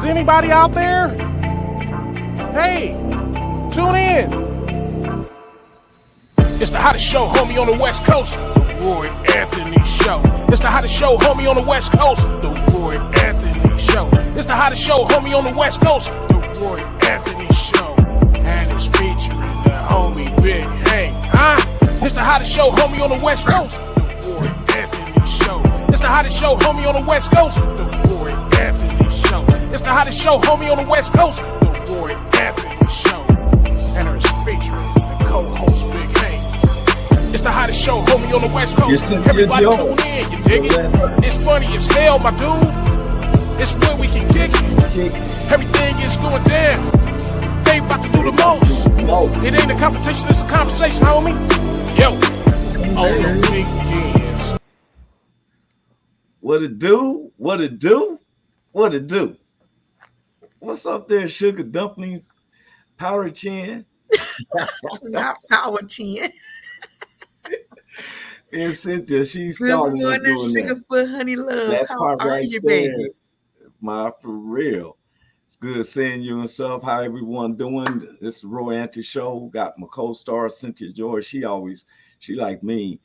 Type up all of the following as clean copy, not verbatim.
anybody out there? Hey, tune in. It's the hottest show, homie, on the West Coast. The Roy Anthony Show. It's the hottest show, homie, on the West Coast. The Roy Anthony Show. It's the hottest show, homie, on the West Coast. The Roy Anthony Show. And it's featuring the homie Big Hank, huh? It's the hottest show, homie, on the West Coast. The Roy Anthony Show. It's the hottest show, homie, on the West Coast. The Roy Anthony Show. It's the hottest show, homie, on the West Coast. The Roy Anthony Show. And it's featuring the co-host Big Hank. It's the hottest show, homie, on the West Coast. Everybody tune in, you dig it? It's funny as hell, my dude. It's where we can kick it. Everything is going down. They about to do the most. It ain't a confrontation, it's a conversation, homie. Yo, on the weekends. What it do? What it do? What it do? What's up there, sugar dumplings? Power chin? Not power chin. And Cynthia, she's Good starting us morning, doing sugar that. foot, honey love. That How part are right you, there, baby? my for real. It's good seeing you and stuff. How everyone doing? This is Roy Anthony Show. Got my co-star Cynthia Joi. She like me.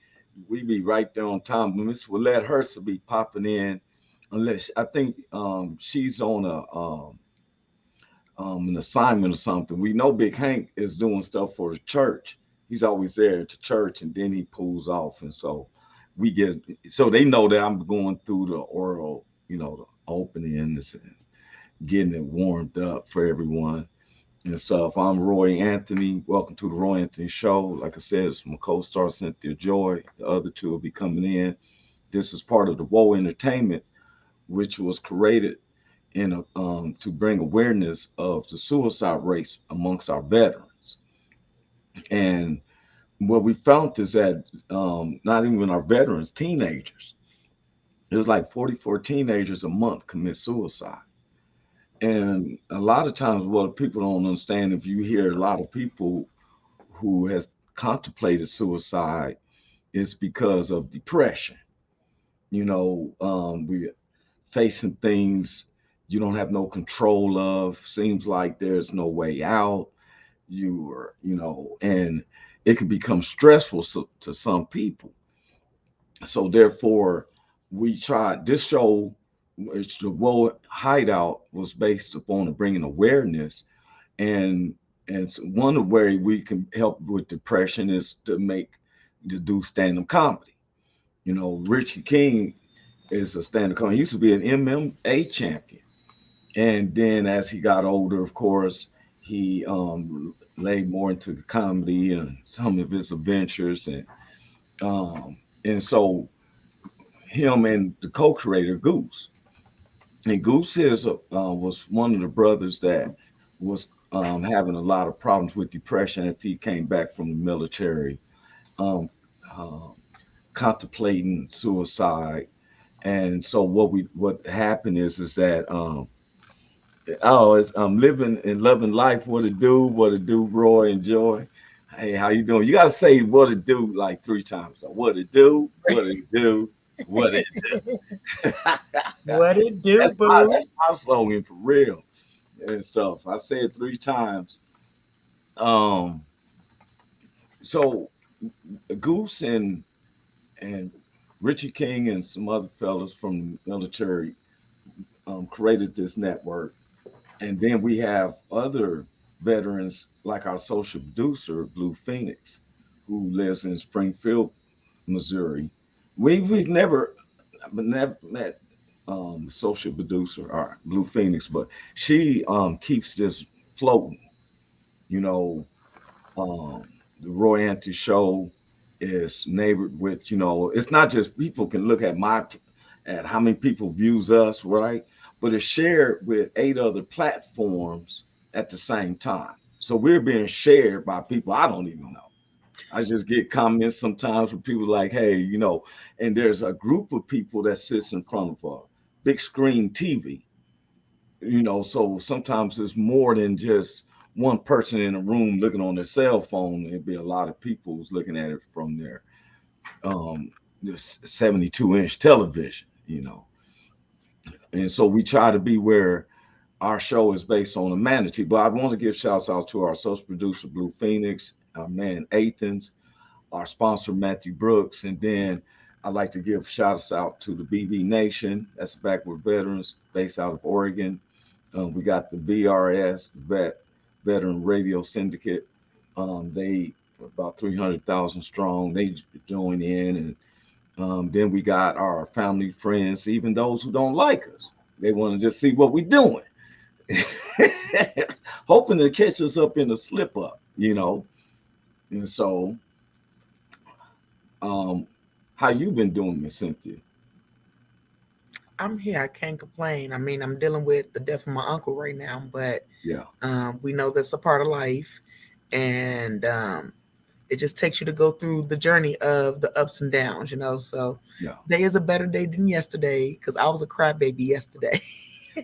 We be right there on time. But Miss Willette Hurst will be popping in, unless I think she's on an assignment or something. We know Big Hank is doing stuff for the church. He's always there at the church, and then he pulls off, and so they know that I'm going through the oral, the opening and this, getting it warmed up for everyone and stuff. I'm Roy Anthony. Welcome to the Roy Anthony Show. Like I said, it's my co-star Cynthia Joi. The other two will be coming in. This is part of the WOW Entertainment, which was created to bring awareness of the suicide rate amongst our veterans. And what we found is that not even our veterans, teenagers, there's like 44 teenagers a month commit suicide. And a lot of times what people don't understand, if you hear a lot of people who has contemplated suicide, it's because of depression. We're facing things you don't have no control of. Seems like there's no way out. And it can become stressful to some people. So therefore, we tried this show, which the Woe Hideout was based upon bringing awareness, and one of the ways we can help with depression is to do stand-up comedy. Richie King is a stand-up comedy. He used to be an MMA champion, and then as he got older, of course, he laid more into the comedy and some of his adventures, and so him and the co-creator Goose. And Goose was one of the brothers that was having a lot of problems with depression after he came back from the military, contemplating suicide. And so what happened is that living and loving life. What it do, Roy and Joy. Hey, how you doing? You gotta say what it do like 3 times. What it do, what it do, what it do. What it do, that's boo? That's my slogan for real and stuff. I say it 3 times. So Goose and Richie King and some other fellas from the military created this network. And then we have other veterans like our social producer, Blue Phoenix, who lives in Springfield, Missouri. We've never met social producer or Blue Phoenix, but she keeps this floating. The Roy Anthony Show is neighbored with, it's not just people can look at how many people views us, right? But it's shared with 8 other platforms at the same time. So we're being shared by people I don't even know. I just get comments sometimes from people like, hey, and there's a group of people that sits in front of a big screen TV, so sometimes it's more than just one person in a room looking on their cell phone. It'd be a lot of people who's looking at it from their 72-inch television, And so we try to be where our show is based on humanity. But I want to give shouts out to our social producer, Blue Phoenix, our man, Athens, our sponsor, Matthew Brooks. And then I'd like to give shouts out to the BB Nation. That's Backward Veterans based out of Oregon. We got the VRS, Veteran Radio Syndicate. They about 300,000 strong. They join in. And then we got our family, friends, even those who don't like us. They want to just see what we're doing. Hoping to catch us up in a slip up, And so, how you been doing, Miss Cynthia? I'm here. I can't complain. I mean, I'm dealing with the death of my uncle right now, but Yeah, we know that's a part of life, and it just takes you to go through the journey of the ups and downs, So yeah. today is a better day than yesterday because I was a crybaby yesterday.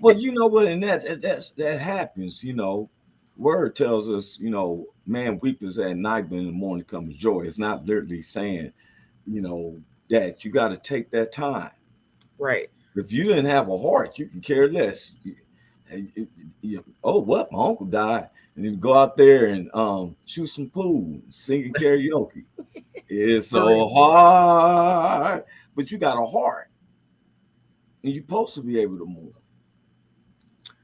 Well, you know what, and that happens. Word tells us, man weepeth at night, but in the morning comes joy. It's not literally saying, that you got to take that time. Right. If you didn't have a heart, you can care less. Oh, what? My uncle died. And then go out there and shoot some pool, singing karaoke. It's so hard, but you got a heart. And you're supposed to be able to mourn.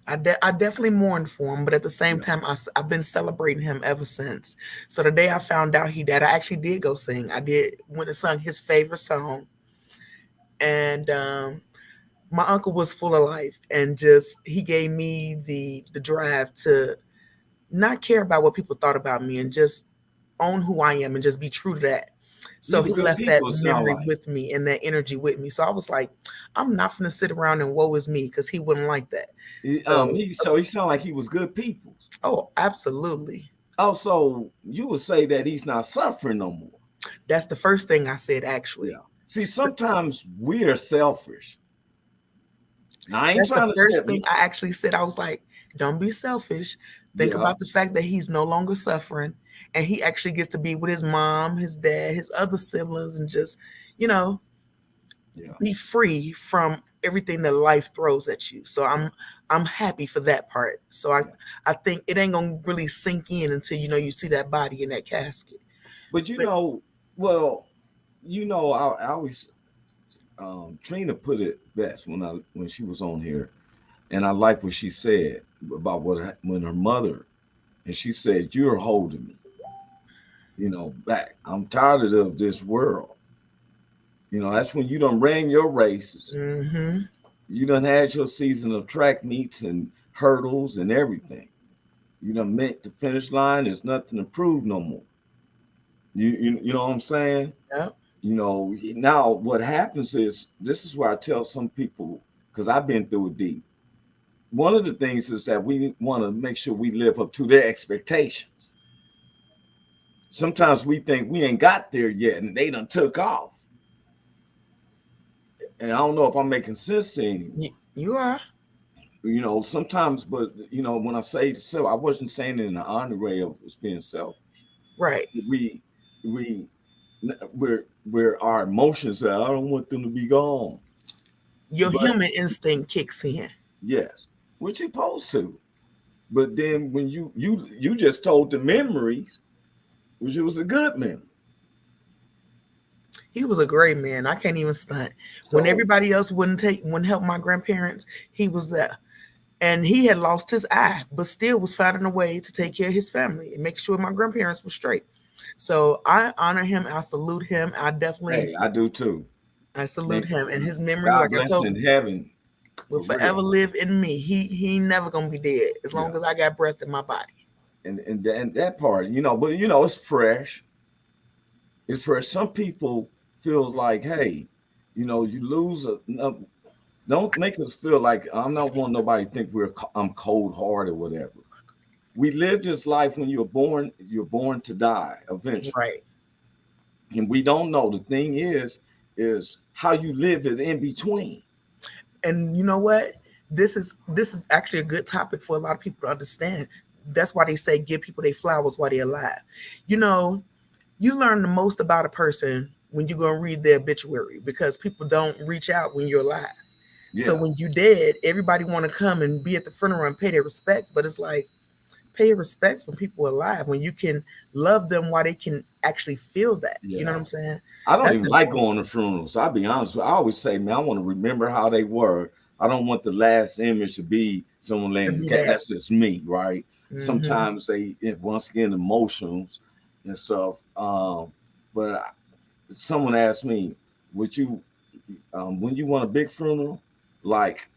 I definitely mourned for him, but at the same time, I've been celebrating him ever since. So the day I found out he died, I actually did go sing. I went and sung his favorite song. And my uncle was full of life, and he gave me the drive to not care about what people thought about me and just own who I am and just be true to that. So he left that memory with me and that energy with me. So I was like, I'm not going to sit around and woe is me, because he wouldn't like that. He sounded like he was good people. Oh, absolutely. Oh, so you would say that he's not suffering no more. That's the first thing I said, actually. Yeah. See, sometimes we are selfish. Now, That's the first thing I actually said. I was like, don't be selfish. Think about the fact that he's no longer suffering, and he actually gets to be with his mom, his dad, his other siblings, and just, be free from everything that life throws at you. So I'm happy for that part. So I think it ain't gonna really sink in until you see that body in that casket. But I always Trina put it best when she was on here, and I like what she said about when her mother, and she said, "You're holding me, back. I'm tired of this world." That's when you done ran your races. Mm-hmm. You done had your season of track meets and hurdles and everything. You done met the finish line. There's nothing to prove no more. You know what I'm saying? Yeah. Now what happens is, this is where I tell some people, because I've been through it deep. One of the things is that we want to make sure we live up to their expectations. Sometimes we think we ain't got there yet, and they done took off. And I don't know if I'm making sense to anyone. You are. Sometimes, but when I say so, I wasn't saying it in the honorary of being selfish. Right. We're our emotions that I don't want them to be gone. Your human instinct kicks in. Yes, which you're supposed to. But then when you just told the memories, which it was a good memory. He was a great man. I can't even stunt. When everybody else wouldn't help my grandparents, he was there. And he had lost his eye, but still was finding a way to take care of his family and make sure my grandparents were straight. So I honor him. I salute him. I do too. I salute him, and his memory, God like bless I told in heaven, will forever live in me. He never gonna be dead as long as I got breath in my body. And that part, but it's fresh. It's fresh. Some people feels like, hey, you lose don't make us feel like I'm not wanting nobody to think I'm cold hearted or whatever. We live this life. When you're born to die eventually. Right. And we don't know. The thing is how you live it in between. And you know what? This is actually a good topic for a lot of people to understand. That's why they say give people their flowers while they're alive. You learn the most about a person when you're going to read their obituary, because people don't reach out when you're alive. So Yeah. when you dead, everybody want to come and be at the funeral and pay their respects. But it's like, pay your respects when people are alive, when you can love them while they can actually feel that. You know what Yeah. I'm saying? I don't That's even like important going to funerals. I'll be honest with you. I always say, man, I want to remember how they were. I don't want the last image to be someone to laying in the be cat. that. That's just me, right? Hmm. Sometimes once again, emotions and stuff. But someone asked me, would you, when you want a big funeral, like,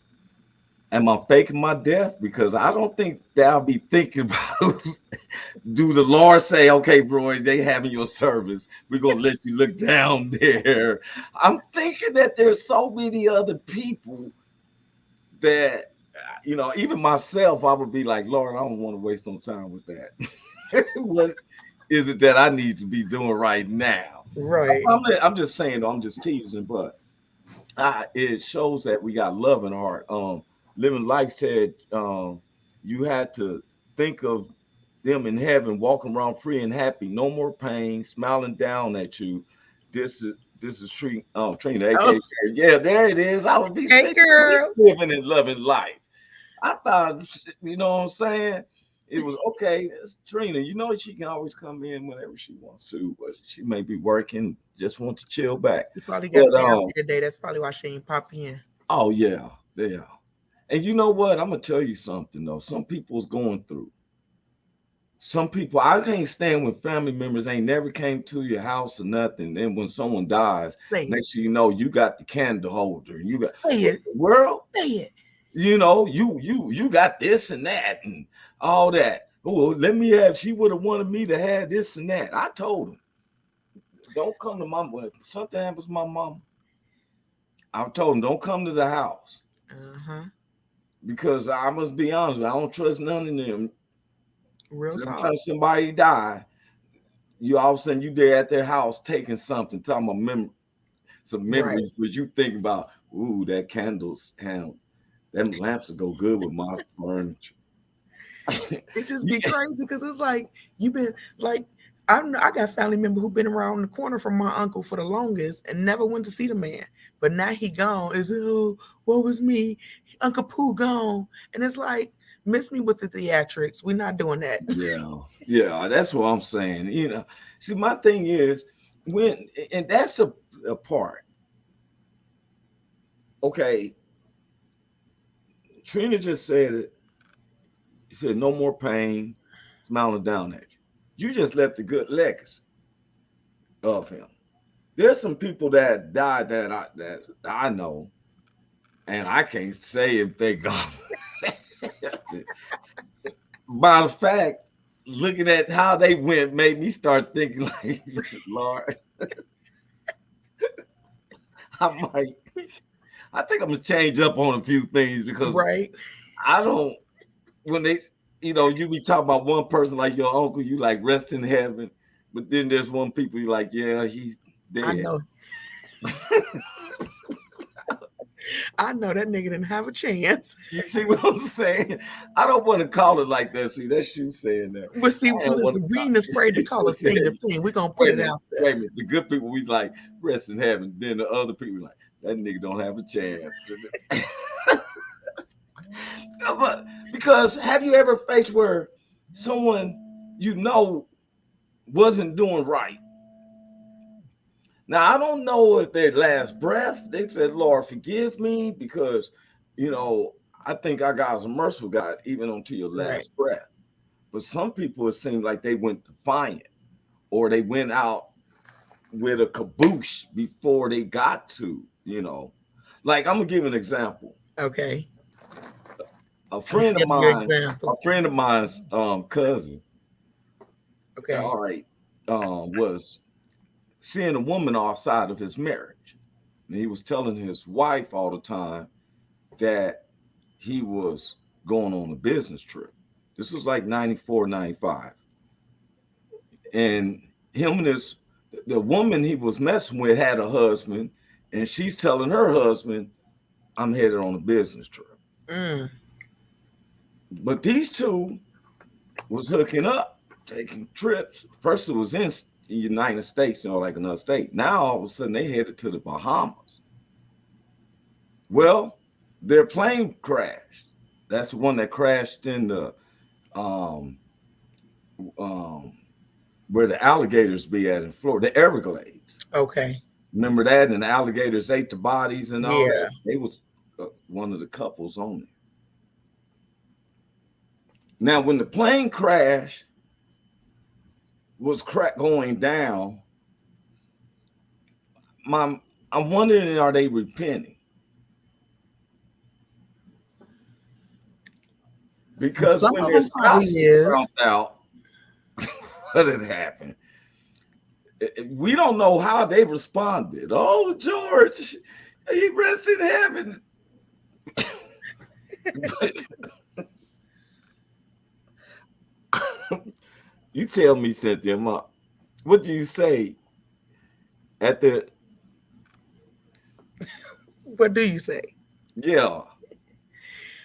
am I faking my death? Because I don't think that I'll be thinking about do the Lord say, okay, bro, they having your service. We're gonna let you look down there. I'm thinking that there's so many other people that even myself, I would be like, Lord, I don't want to waste no time with that. What is it that I need to be doing right now? Right. I'm just saying, though, I'm just teasing, but it shows that we got love in our heart. Living Life said you had to think of them in heaven, walking around free and happy, no more pain, smiling down at you. This is Trina, Oh, aka yeah, there it is. I would be hey, saying girl. living and loving life. I thought, you know what I'm saying? It was okay. It's Trina. You know she can always come in whenever she wants to, but she may be working, just want to chill back. You probably got But therapy today. That's probably why she ain't pop in. oh yeah, yeah. And you know what? I'm gonna tell you something though. Some people's going through. Some people I can't stand when family members ain't never came to your house or nothing. Then when someone dies, Say it. next thing you know, you got the candle holder and you got Say what it. in the world. Say it. You got this and that and all that. Oh, let me have. She would have wanted me to have this and that. I told him, don't come to my. When something happens to my mom, I told him, don't come to the house Uh-huh. because I must be honest. I don't trust none of them. Real So every talk. time somebody die, you all of a sudden you there at their house taking something, talking about some Right. memories, but you think about, ooh, that candles, them lamps will go good with my furniture. It just be crazy because it's like you've been like I got family member who been around the corner from my uncle for the longest and never went to see the man. But now he gone. Is what was me? Uncle Pooh gone. And it's like, miss me with the theatrics. We're not doing that. Yeah, yeah, that's what I'm saying. See, my thing is and that's a part. Okay, Trina just said it. She said, no more pain, smiling down at you. You just left a good legacy of him. There's some people that died that I know, and I can't say if they gone. Matter of fact, looking at how they went made me start thinking like, Lord, I might. I think I'm gonna change up on a few things because Right. I don't. When you be talking about one person like your uncle, you like rest in heaven, but then there's one people you like, yeah, he's I dead. know. I know that nigga didn't have a chance. You see what I'm saying? I don't want to call it like that. See, that's you saying that. But see, I don't want listen, to we call ain't afraid to call a thing a it. thing. We're gonna put Wait a it minute, out there. wait a minute. The good people, we like rest in heaven. Then the other people like that nigga don't have a chance. But because have you ever faced where someone wasn't doing right? Now I don't know if their last breath they said, "Lord, forgive me," because you know I think our God's a merciful God, even unto your Right. last breath. But some people it seemed like they went defiant, or they went out with a caboose before they got to. Like I'm gonna give an example. Okay. A I'm friend of scared of your mine, a example. friend of mine's cousin, Okay. all right, was seeing a woman outside of his marriage. And he was telling his wife all the time that he was going on a business trip. This was like 94, 95. And him and the woman he was messing with had a husband, and she's telling her husband, I'm headed on a business trip. Mm. But these two was hooking up, taking trips. First it was in the United States, like another state. Now all of a sudden they headed to the Bahamas. Well, their plane crashed. That's the one that crashed in the um um where the alligators be at in Florida, the Everglades. Okay. Remember that? And the alligators ate the bodies and all Yeah. that. They was one of the couples on it. Now, when the plane crash was going down, my I'm wondering, are they repenting? Because Some when of their them probably spouses is. found out what had happened, we don't know how they responded. Oh, George, he rests in heaven. But you tell me, Cynthia, what do you say at the What do you say? yeah?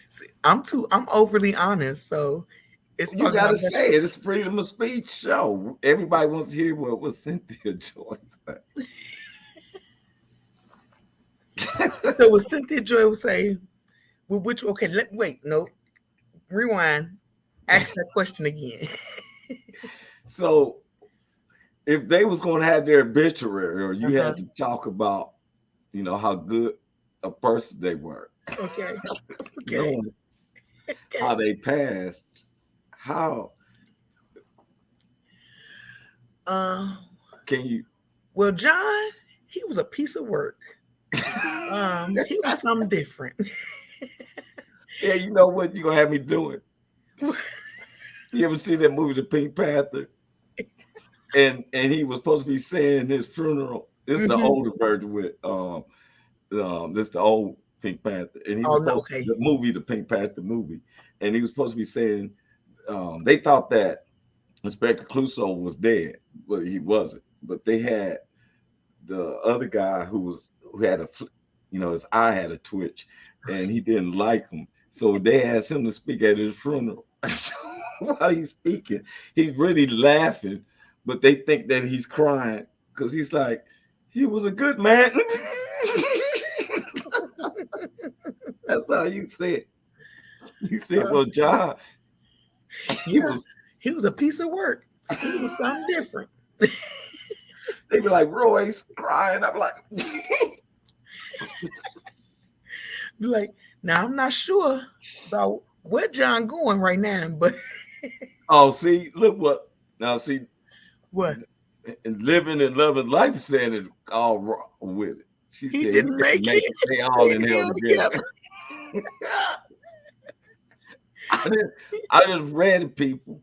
See, I'm overly honest, so it's You probably got to not best. say it. It's freedom of speech show. Everybody wants to hear what Cynthia Joy said. So what Cynthia Joy would say, well, which okay, no, rewind. Ask that question again. So if they was going to have their obituary, or you Uh-huh. had to talk about, how good a person they were, Okay. Okay. knowing how they passed, how Uh, can you? well, John, he was a piece of work. He was something different. Yeah, you know what you're gonna have me doing? You ever see that movie, The Pink Panther? And he was supposed to be saying his funeral. This is the Mhm. older version with this the old Pink Panther, and he Oh was no, supposed okay. the movie, the Pink Panther movie, and he was supposed to be saying they thought that Inspector Clouseau was dead, but he wasn't. But they had the other guy who had his eye had a twitch, and he didn't like him, so they asked him to speak at his funeral. So while he's speaking, he's really laughing, but they think that he's crying because he's like, he was a good man. That's how you say it. You said, Uh, well, John, he yeah, was. he was a piece of work. He was something different. They be like, Roy's crying. I'm like, Be like, now I'm not sure about where John going right now, but oh, see, look what now. See, what and living and loving life saying it all wrong with it. She he said he didn't didn't make make it. it. They all They in hell held together. together. I just read it, people.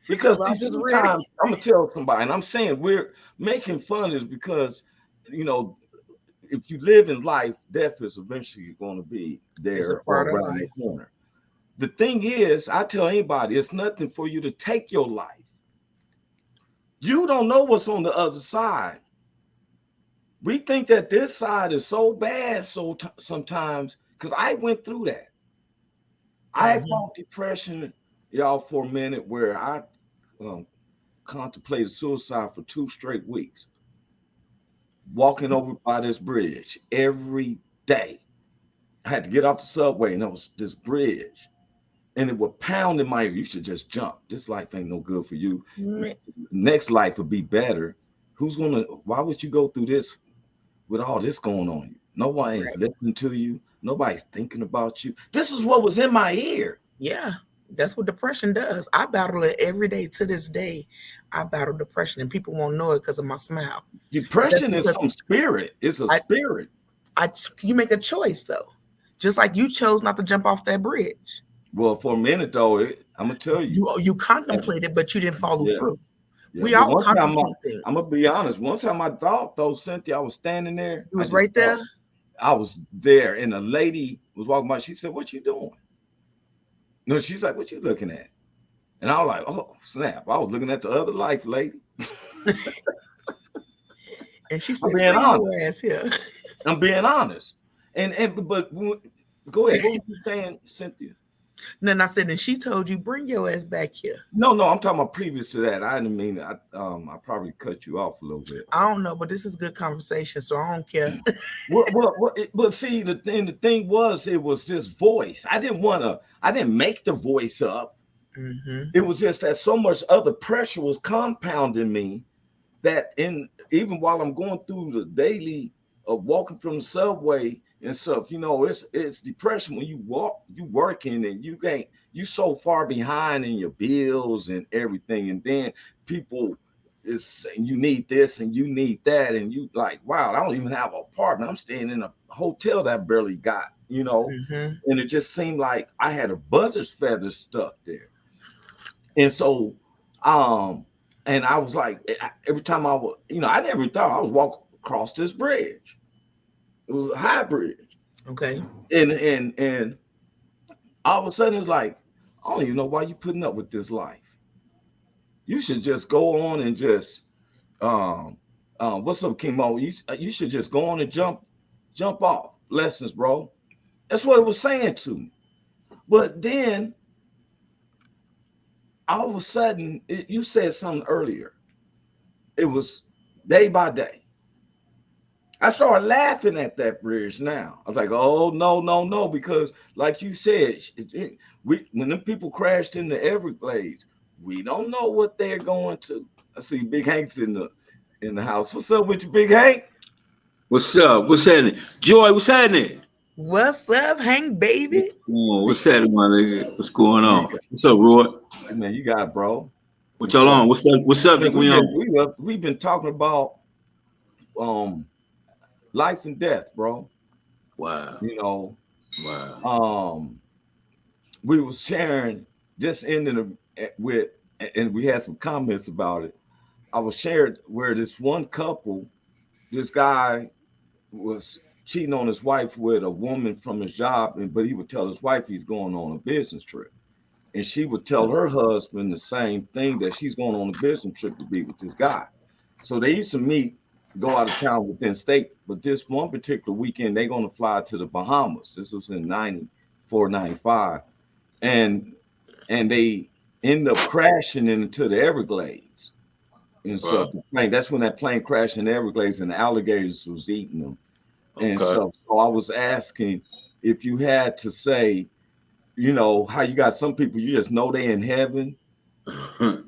Because So I see, just read it. sometimes I'm gonna tell somebody, and I'm saying we're making fun is because you know if you live in life, death is eventually going to be It's a there or part of around the life. corner. The thing is, I tell anybody, it's nothing for you to take your life. You don't know what's on the other side. We think that this side is so bad, sometimes because I went through that. I Mhm. fought depression, y'all, for a minute where I um, contemplated suicide for 2 straight weeks, walking over by this bridge every day. I had to get off the subway, and there was this bridge, and it would pound in my ear. You should just jump. This life ain't no good for you. Man, Next life would be better. Why would you go through this with all this going on you? Nobody's right. listening to you. Nobody's thinking about you. This is what was in my ear. Yeah, that's what depression does. I battle it every day to this day. I battle depression, and people won't know it because of my smile. But that's Depression is because some spirit. It's a I, spirit. you make a choice though, just like you chose not to jump off that bridge. Well, for a minute though, I'm gonna tell you. You contemplated, but you didn't follow Yeah, through. yeah. We But all one time, contemplate I'm gonna things. be honest. One time I thought though, Cynthia, I was standing there. It I was just right there. thought I was there, and a lady was walking by. She said, "What you doing?" No, she's like, "What you looking at?" And I was like, "Oh snap!" I was looking at the other life, lady. And she I'm said, being "Bring your honest. ass here." I'm being honest. And but go ahead. What were you saying, Cynthia? And then I said, and she told you, bring your ass back here. No, I'm talking about previous to that. I didn't mean I probably cut you off a little bit. I don't know, but this is good conversation, so I don't care. But see, the thing was, it was this voice. I didn't make the voice up. Mm-hmm. It was just that so much other pressure was compounding me that even while I'm going through the daily of walking from the subway and stuff, it's depression when you working and you so far behind in your bills and everything, and then people is saying you need this and you need that, and you like, wow, I don't even have an apartment. I'm staying in a hotel that I barely got, Mm-hmm. and it just seemed like I had a buzzard's feather stuck there. And so, and I was like, every time I was, I never thought I was walking across this bridge. It was a high bridge. Okay. And all of a sudden it's like, I don't even know why you putting up with this life. You should just go on and just, what's up, Kimo? You should just go on and jump off. Lessons, bro. That's what it was saying to me. But then, all of a sudden, you said something earlier. It was day by day. I started laughing at that bridge now. I was like, oh, no, because like you said, when the people crashed in the Everglades, we don't know what they're going to. I see Big Hank's in the house. What's up with you, Big Hank? What's up? What's happening? Joy, what's happening? What's up, Hank, baby? Oh, what's happening, my nigga? What's going on? What's up, Roy? Hey, man, you got it, bro. What y'all on? What's up? What's up? We've been talking about life and death, bro. Wow. Wow. We was sharing, just ending with, and we had some comments about it. I was sharing where this one couple, this guy was cheating on his wife with a woman from his job, but he would tell his wife he's going on a business trip. And she would tell her husband the same thing, that she's going on a business trip to be with this guy. So they used to meet, go out of town within state, but this one particular weekend, they're going to fly to the Bahamas. This was in 94, 95. And they end up crashing into the Everglades and stuff. That's when that plane crashed in the Everglades and the alligators was eating them and stuff. So I was asking if you had to say, how you got some people you just know they in heaven, but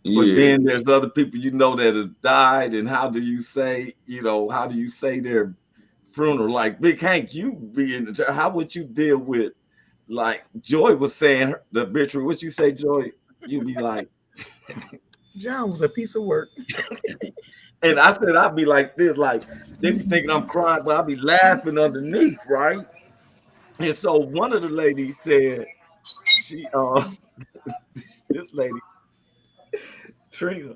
then there's other people that have died, and how do you say their funeral? Like Big Hank, you be in the church, how would you deal with, like Joy was saying, the obituary? What you say, Joy? You be like, John was a piece of work. And I said I'd be like this, like they be thinking I'm crying, but I'd be laughing underneath, right? And so one of the ladies said, she this lady, Trina,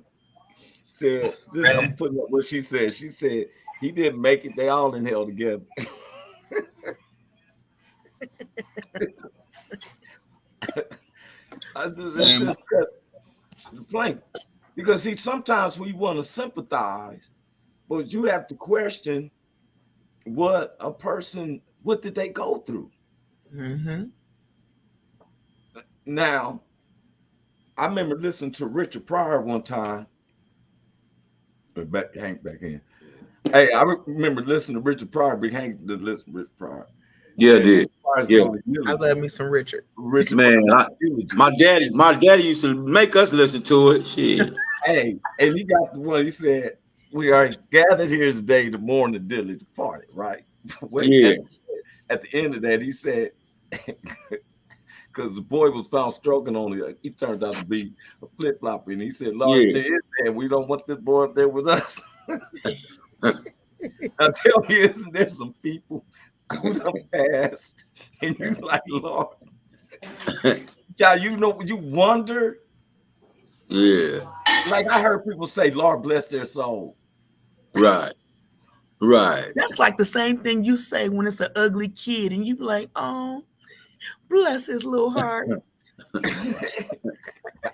said, I'm putting up what she said. She said he didn't make it, they all in hell together. It's just the plank. Because see, sometimes we want to sympathize, but you have to question what did they go through? Mm-hmm. Now, I remember listening to Richard Pryor one time. Hank back in. Hey, I remember listening to Richard Pryor. Big Hank did listen to Richard Pryor. Yeah, I did. Yeah. I love me some Richard. Man, my daddy used to make us listen to it. Shit. Hey, and he got the one. He said, "We are gathered here today to mourn the dearly departed." Right? At the end of that, he said, because the boy was found stroking on it, he turned out to be a flip flopper, and he said, "Lord, there is there. We don't want this boy up there with us." I tell you, isn't there some people who done passed, and you like, Lord, child, you wonder. Yeah. Like I heard people say, "Lord bless their soul." Right. That's like the same thing you say when it's an ugly kid, and you be like, "Oh, bless his little heart."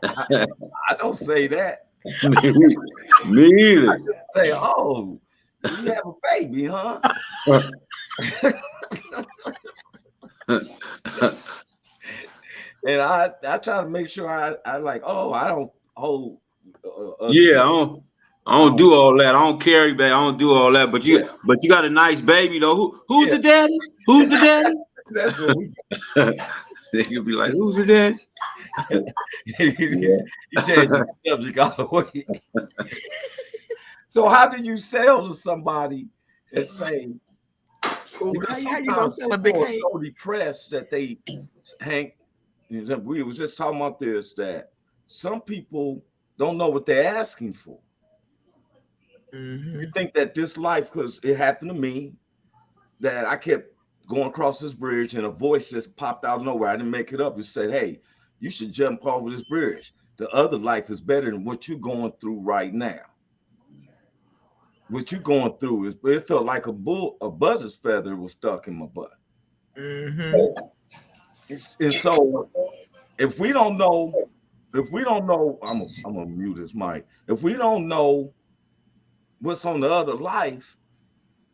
I don't say that. Me either. I just say, "Oh, you have a baby, huh?" And I try to make sure I like, oh, I don't hold. Yeah, I don't do all that. I don't carry back. I don't do all that. But Yeah. you got a nice baby though. Who's Yeah. the daddy? Who's the daddy? That's what we. They could be like, who's the daddy? You change the subject all the way. So how do you sell to somebody and say? Ooh, how you gonna sell a big people are cake? so depressed that they hang. We was just talking about this, that some people don't know what they're asking for. Mm-hmm. You think that this life, because it happened to me, that I kept going across this bridge and a voice just popped out of nowhere. I didn't make it up. It said, hey, you should jump over this bridge. The other life is better than what you're going through right now. What you're going through is, it felt like a buzzard's feather was stuck in my butt. Mm-hmm. And so if we don't know, I'm gonna mute this mic. If we don't know what's on the other life,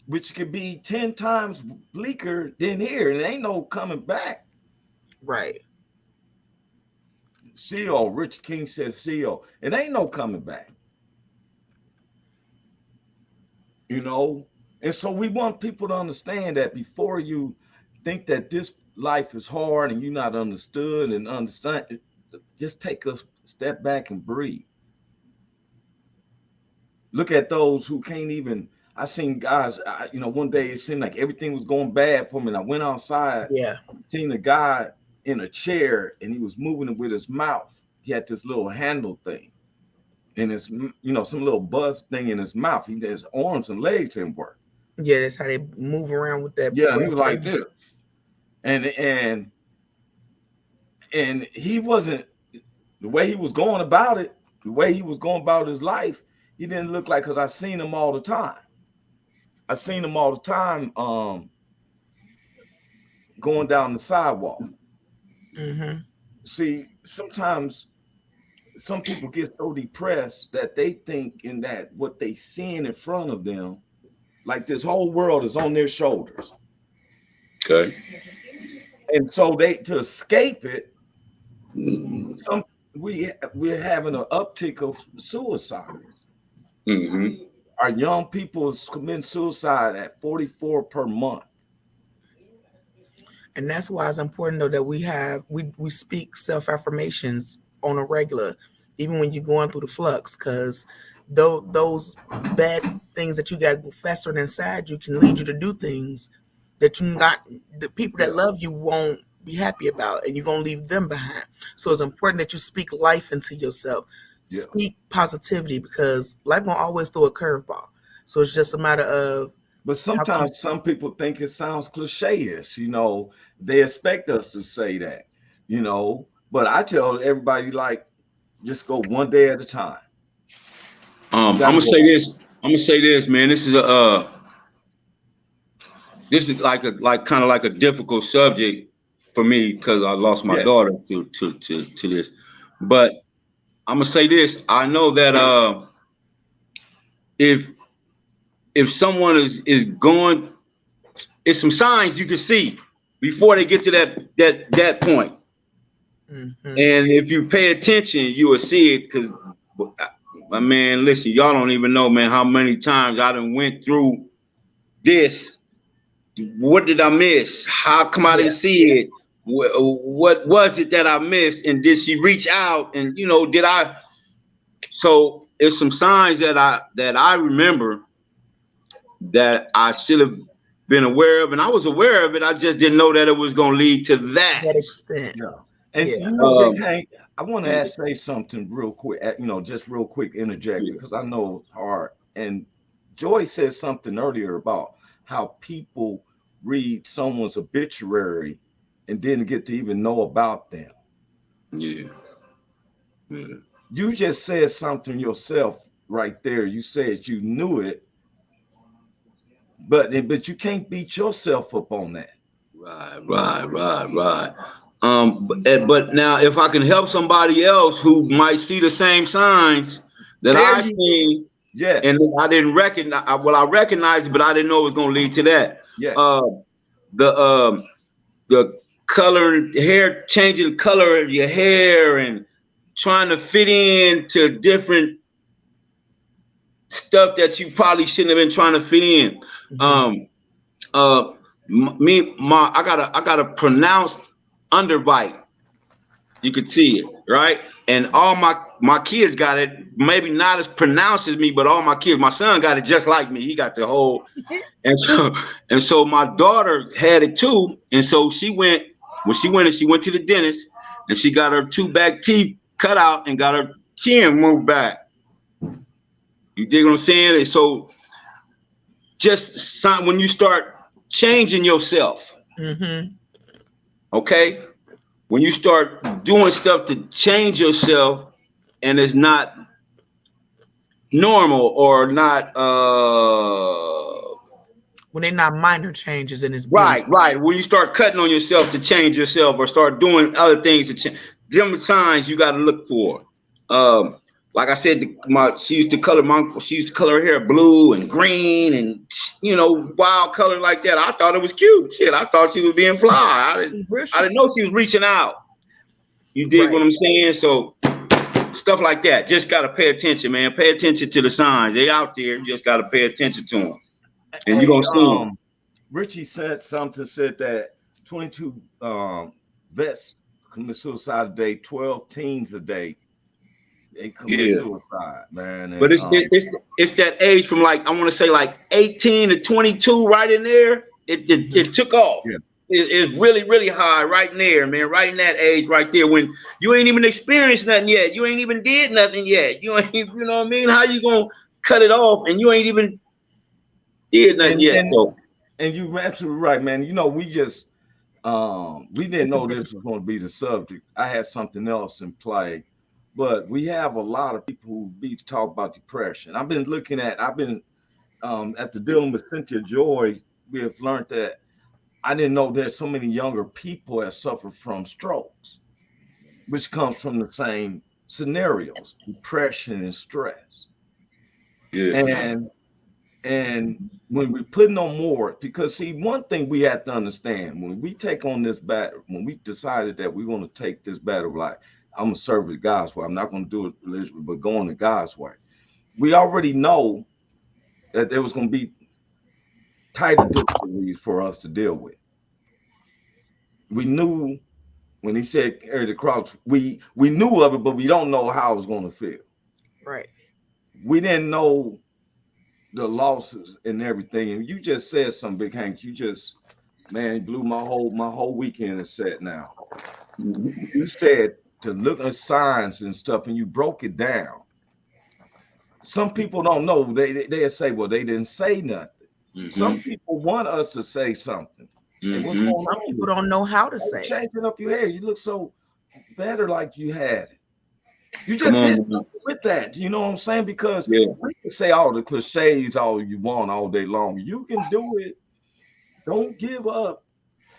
which could be 10 times bleaker than here, and there ain't no coming back. Right. CEO, Rich King says CEO, it ain't no coming back. You know, and so we want people to understand that before you think that this life is hard and you're not understood and understand, just take a step back and breathe. Look at those who can't even. I seen guys, one day it seemed like everything was going bad for me, and I went outside. Yeah. Seen a guy in a chair, and he was moving it with his mouth. He had this little handle thing, and his, some little buzz thing in his mouth. His arms and legs didn't work. Yeah, that's how they move around with that. Yeah, and he was like this, and he wasn't, the way he was going about it, the way he was going about his life. He didn't look like, because I seen him all the time. Going down the sidewalk. Mm-hmm. See, sometimes some people get so depressed that they think in that what they seeing in front of them, like this whole world is on their shoulders. Okay. And so to escape it, we're having an uptick of suicides. Mm-hmm. Our young people is committing suicide at 44 per month. And that's why it's important though that we speak self-affirmations on a regular, even when you're going through the flux, because those bad things that you got festering inside you can lead you to do things that the people that love you won't be happy about, and you're gonna leave them behind. So it's important that you speak life into yourself. Yeah. Speak positivity, because life won't always throw a curveball. So it's just a matter of. But sometimes some people think it sounds cliche-ish, they expect us to say that, but I tell everybody, like, just go one day at a time. I'm gonna say this, man. This is kind of like a difficult subject for me, because I lost my daughter to this. But I'm gonna say this. I know that if someone is going, it's some signs you can see before they get to that point. Mm-hmm. And if you pay attention, you will see it. Because, man, listen, y'all don't even know, man, how many times I done went through this. What did I miss? How come I didn't see it? What was it that I missed? And did she reach out? And did I? So it's some signs that I remember that I should have been aware of, and I was aware of it. I just didn't know that it was going to lead to that extent. Yeah. And I want to say something real quick. Just real quick, interject, because I know it's hard. And Joy said something earlier about how people read someone's obituary and didn't get to even know about them. Yeah. You just said something yourself right there. You said you knew it, but you can't beat yourself up on that. Right. But now if I can help somebody else who might see the same signs that I seen, and I didn't recognize. I recognized it, but I didn't know it was going to lead to that. Yeah. The color hair, changing the color of your hair and trying to fit in to different stuff that you probably shouldn't have been trying to fit in. I got a pronounced underbite. You could see it, right? And all my kids got it, maybe not as pronounced as me, but all my kids, my son got it just like me. He got the whole, and so my daughter had it too. And so she went to the dentist and she got her 2 back teeth cut out and got her chin moved back. You dig what I'm saying? And so just when you start changing yourself, okay? When you start doing stuff to change yourself and it's not normal or not when they're not minor changes in his right. When you start cutting on yourself to change yourself or start doing other things to change, them signs you got to look for. Like I said, she used to color her hair blue and green and wild color like that. I thought it was cute. Shit, I thought she was being fly. I didn't know she was reaching out. You dig what I'm saying? So stuff like that. Just gotta pay attention, man. Pay attention to the signs. They out there. You just gotta pay attention to them, and you're gonna see them. Richie said that 22 vets commit suicide a day, 12 teens a day. They commit suicide, man. And, but it's that age from like I want to say like 18 to 22, right in there. It took off. Yeah. It's really, really high right in there, man. Right in that age, right there, when you ain't even experienced nothing yet. You ain't even did nothing yet. You ain't, you know what I mean? How you gonna cut it off and you ain't even did nothing yet? And you're absolutely right, man. We just we didn't know this was going to be the subject. I had something else in play. But we have a lot of people who be to talk about depression. I've been after dealing with Cynthia Joi, we have learned that I didn't know there's so many younger people that suffer from strokes, which comes from the same scenarios, depression and stress. Yeah. And when we put no more, because see, one thing we have to understand, when we take on this battle, when we decided that we're going to take this battle like, I'm going to serve it God's way. I'm not going to do it religiously, but going to God's way. We already know that there was going to be tighter difficulties for us to deal with. We knew when he said carry the cross, we knew of it, but we don't know how it was going to feel. Right. We didn't know the losses and everything. And you just said something, Big Hank. You just, man, blew my whole weekend is set now. You said to look at signs and stuff, and you broke it down. Some people don't know. They say, well, they didn't say nothing. Some people want us to say something. And some people don't know how to say. Changing up your hair, you look so better like you had it. You just did with that. You know what I'm saying? Because we can say all the cliches all you want all day long. You can do it. Don't give up.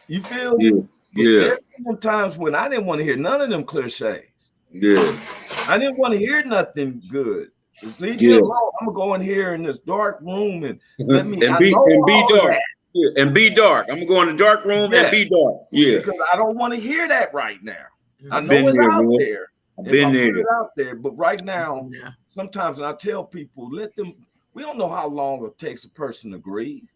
You feel me? Yeah. Sometimes when I didn't want to hear none of them cliches. Yeah. I didn't want to hear nothing good. Just leave me alone. I'm gonna go in here in this dark room and let me be dark. Yeah, and be dark. I'm gonna go in the dark room and be dark. Yeah. Because I don't want to hear that right now. I know it's out there. I've been out there, but right now, sometimes when I tell people, we don't know how long it takes a person to grieve.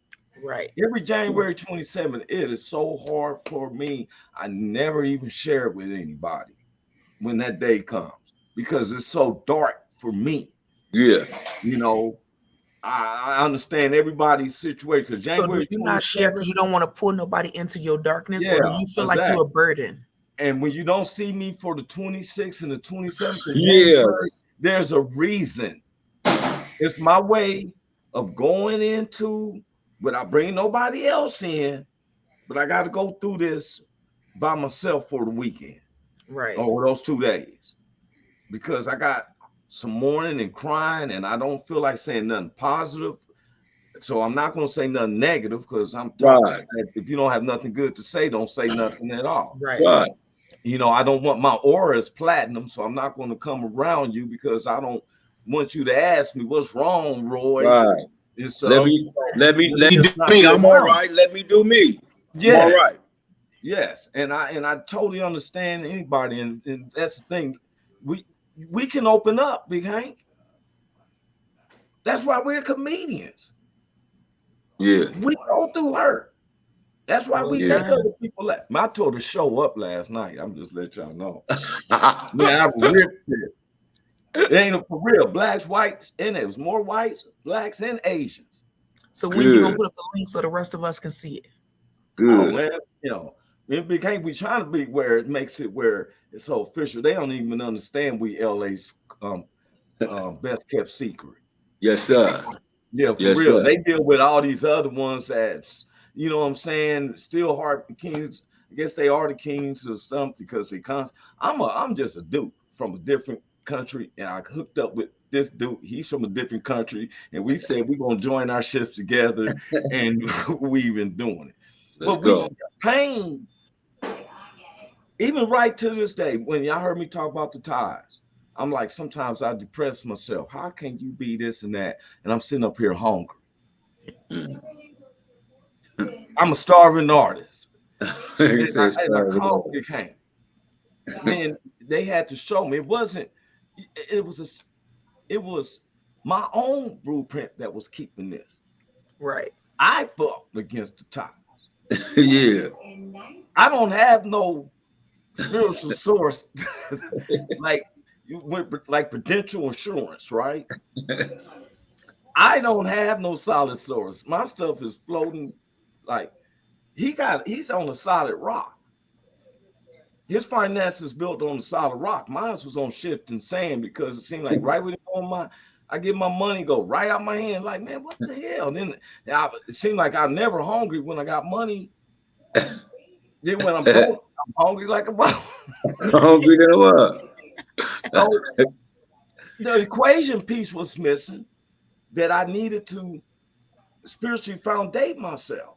Right. Every January 27th, it is so hard for me. I never even share it with anybody when that day comes because it's so dark for me. Yeah. I understand everybody's situation. Because January, so do you not share because you don't want to pull nobody into your darkness, or do you feel like you're a burden? And when you don't see me for the 26th and the 27th of January, there's a reason. It's my way of going into without bringing nobody else in, but I got to go through this by myself for the weekend, right? Or those 2 days, because I got some mourning and crying, and I don't feel like saying nothing positive. So I'm not going to say nothing negative because I'm tired. If you don't have nothing good to say, don't say nothing at all. Right. I don't want my aura is platinum, so I'm not going to come around you because I don't want you to ask me what's wrong, Roy. Right. Let me do me. I'm all right. Let me do me. Yeah. All right. Yes, and I totally understand anybody, and that's the thing. We can open up, Big Hank. That's why we're comedians. Yeah. We go through hurt. That's why All the we Yeah. make time. other people laugh. I told her to show up last night. I'm just let y'all know. Man, I ripped it. It ain't for real. Blacks, whites, and it was more whites, blacks, and Asians. So when you gonna Good. put up the link so the rest of us can see it? Oh Good. man, you know, it became we trying to be where it makes it where it's so official. They don't even understand we LA's best kept secret. Yes, sir. Yeah, for Yes, real. sir. They deal with all these other ones that's, you know what I'm saying, still hard kings. I guess they are the kings or something because they I'm just a dude from a different country, and I hooked up with this dude. He's from a different country, and we said we're gonna join our ships together, and we've been doing it. Let's But we go. pain, even right to this day, when y'all heard me talk about the ties, I'm like, sometimes I depress myself. How can you be this and that? And I'm sitting up here hungry. Mm. I'm a starving artist. He And says, I called Big Hank. Man, they had to show me. It wasn't, it was it was my own blueprint that was keeping this. Right. I fought against the ties. yeah. I don't have no spiritual source like you went like Prudential Insurance, right? I don't have no solid source. My stuff is floating like he's on a solid rock. His finances built on a solid rock. Mine was on shifting sand because it seemed like right when I get my money go right out my hand. Like, man, what the hell? Then it seemed like I'm never hungry when I got money. Then when I'm broke, I'm hungry like a bone. Hungry than what? So the equation piece was missing that I needed to spiritually foundate myself.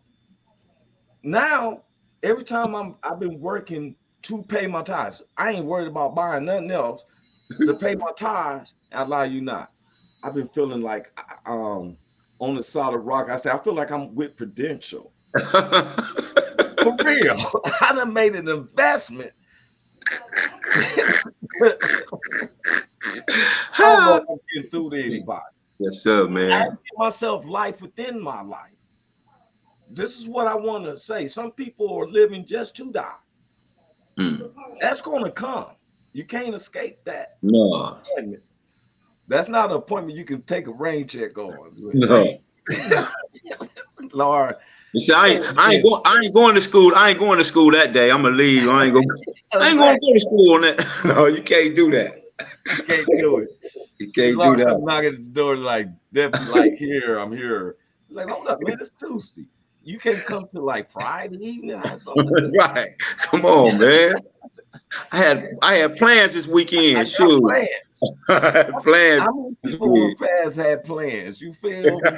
Now, every time I've been working to pay my tithes, I ain't worried about buying nothing else to pay my tithes. I lie you not. I've been feeling like on the solid rock. I say I feel like I'm with Prudential. For real. I done made an investment. I don't know if I'm getting through to anybody. Yes, sir, I man. give myself life within my life. This is what I want to say. Some people are living just to die. Mm. That's going to come. You can't escape that No. appointment. That's not an appointment you can take a rain check on. No. Lord. You see, I ain't going to school. I ain't going to school that day. I'm gonna leave. I ain't going to go to school on that. No, you can't do that. You can't do it. You can't Lord do come that. knocking at the door like, like here, I'm here. Like, hold up, man, it's Tuesday. You can't come to like Friday evening. I had something. Right. Come on, man. I had plans this weekend. Shoot. Plans. Plans. How many people in the past had plans? You feel me?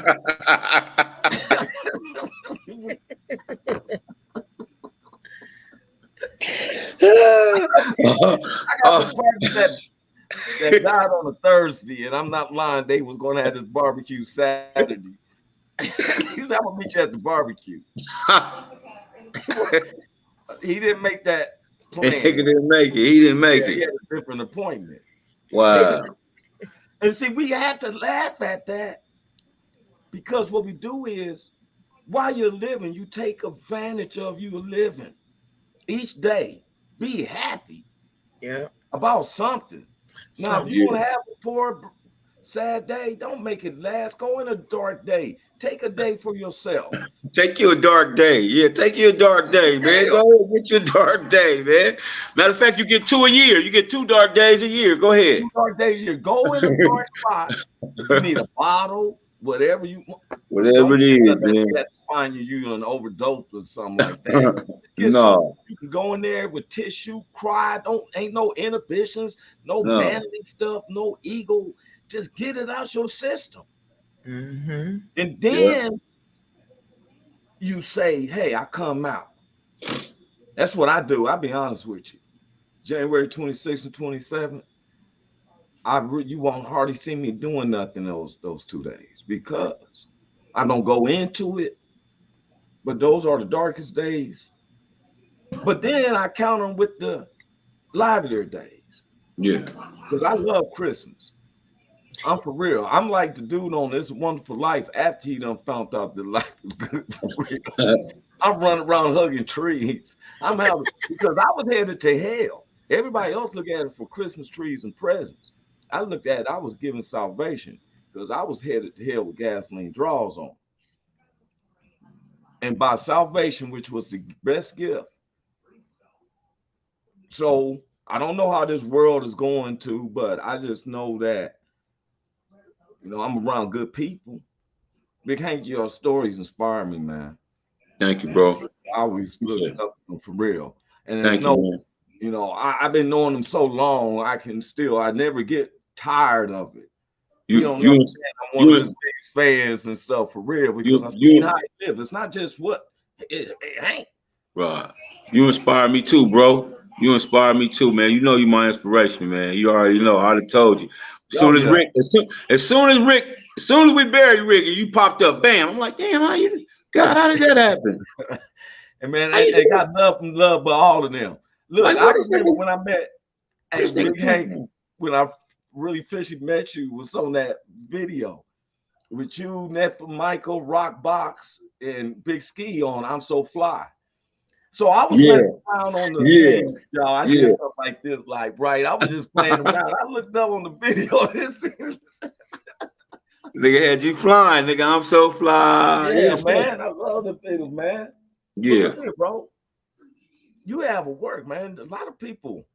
I got the party that died on a Thursday, and I'm not lying. They was going to have this barbecue Saturday. He said, "I'm gonna meet you at the barbecue." He didn't make that plan. He didn't make it. He didn't make it. He had a different appointment. Wow. And see, we had to laugh at that because what we do is, while you're living, you take advantage of you living each day. Be happy. Yeah. About something. Now, if you want to have a poor, sad day, don't make it last. Go in a dark day. Take a day for yourself. Take you a dark day. Yeah, take you a dark day, man. Go ahead, get you a dark day, man. Matter of fact, you get 2 a year. You get 2 dark days a year. Go ahead. 2 dark days a year. Go in a dark spot. If you need a bottle, whatever you want. Whatever it is, man. You have to find you an overdose or something like that. No. You can go in there with tissue, cry. Ain't no inhibitions, no manly stuff, no ego. Just get it out your system. Mm-hmm. And then you say, hey, I come out. That's what I do. I'll be honest with you. January 26th and 27th, you won't hardly see me doing nothing those 2 days because I don't go into it. But those are the darkest days. But then I count them with the livelier days. Yeah. Because I love Christmas. I'm for real. I'm like the dude on This Wonderful Life after he done found out that life was good for real. I'm running around hugging trees. Because I was headed to hell. Everybody else looked at it for Christmas trees and presents. I looked at it, I was given salvation because I was headed to hell with gasoline draws on. And by salvation, which was the best gift. So I don't know how this world is going to, but I just know that, I'm around good people. Big Hank, your stories inspire me, man. Thank you, bro. I always look up to them for real. And Thank there's I've been knowing them so long, I never get tired of it. You don't understand. I'm one of his biggest fans and stuff for real because I see how he lives. It's not just what it ain't. Right. You inspire me too, bro. You inspire me too, man. You know you my inspiration, man. You already know. I already told you. As soon as we buried Rick and you popped up, bam! I'm like, damn, how did that happen? And man, I got love by all of them. Look, like, I remember when I met Big Hank, when I really officially met you, was on that video with you, Netfa, Michael, Rockbox, and Big Ski on I'm So Fly. So I was playing around on the thing, y'all. I did stuff like this, like, right. I was just playing around. I looked up on the video. Nigga had you flying, nigga. I'm so fly. Yeah, man. I love the videos, man. Yeah. Here, bro. You have a work, man. A lot of people,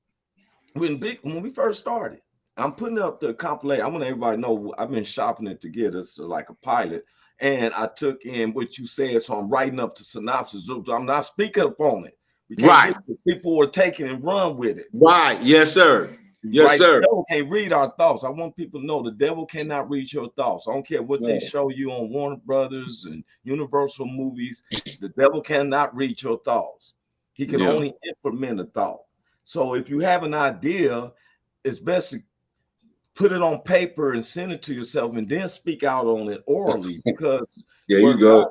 when we first started, I'm putting up the compilation. I want everybody to know I've been shopping it to get us like a pilot. And I took in what you said, so I'm writing up the synopsis. I'm not speaking upon it. Right. People were taking and run with it. Right. Yes, sir. Yes, sir. The devil can't read our thoughts. I want people to know the devil cannot read your thoughts. I don't care what they show you on Warner Brothers and Universal movies. The devil cannot read your thoughts. He can only implement a thought. So if you have an idea, it's best to put it on paper and send it to yourself and then speak out on it orally because you go.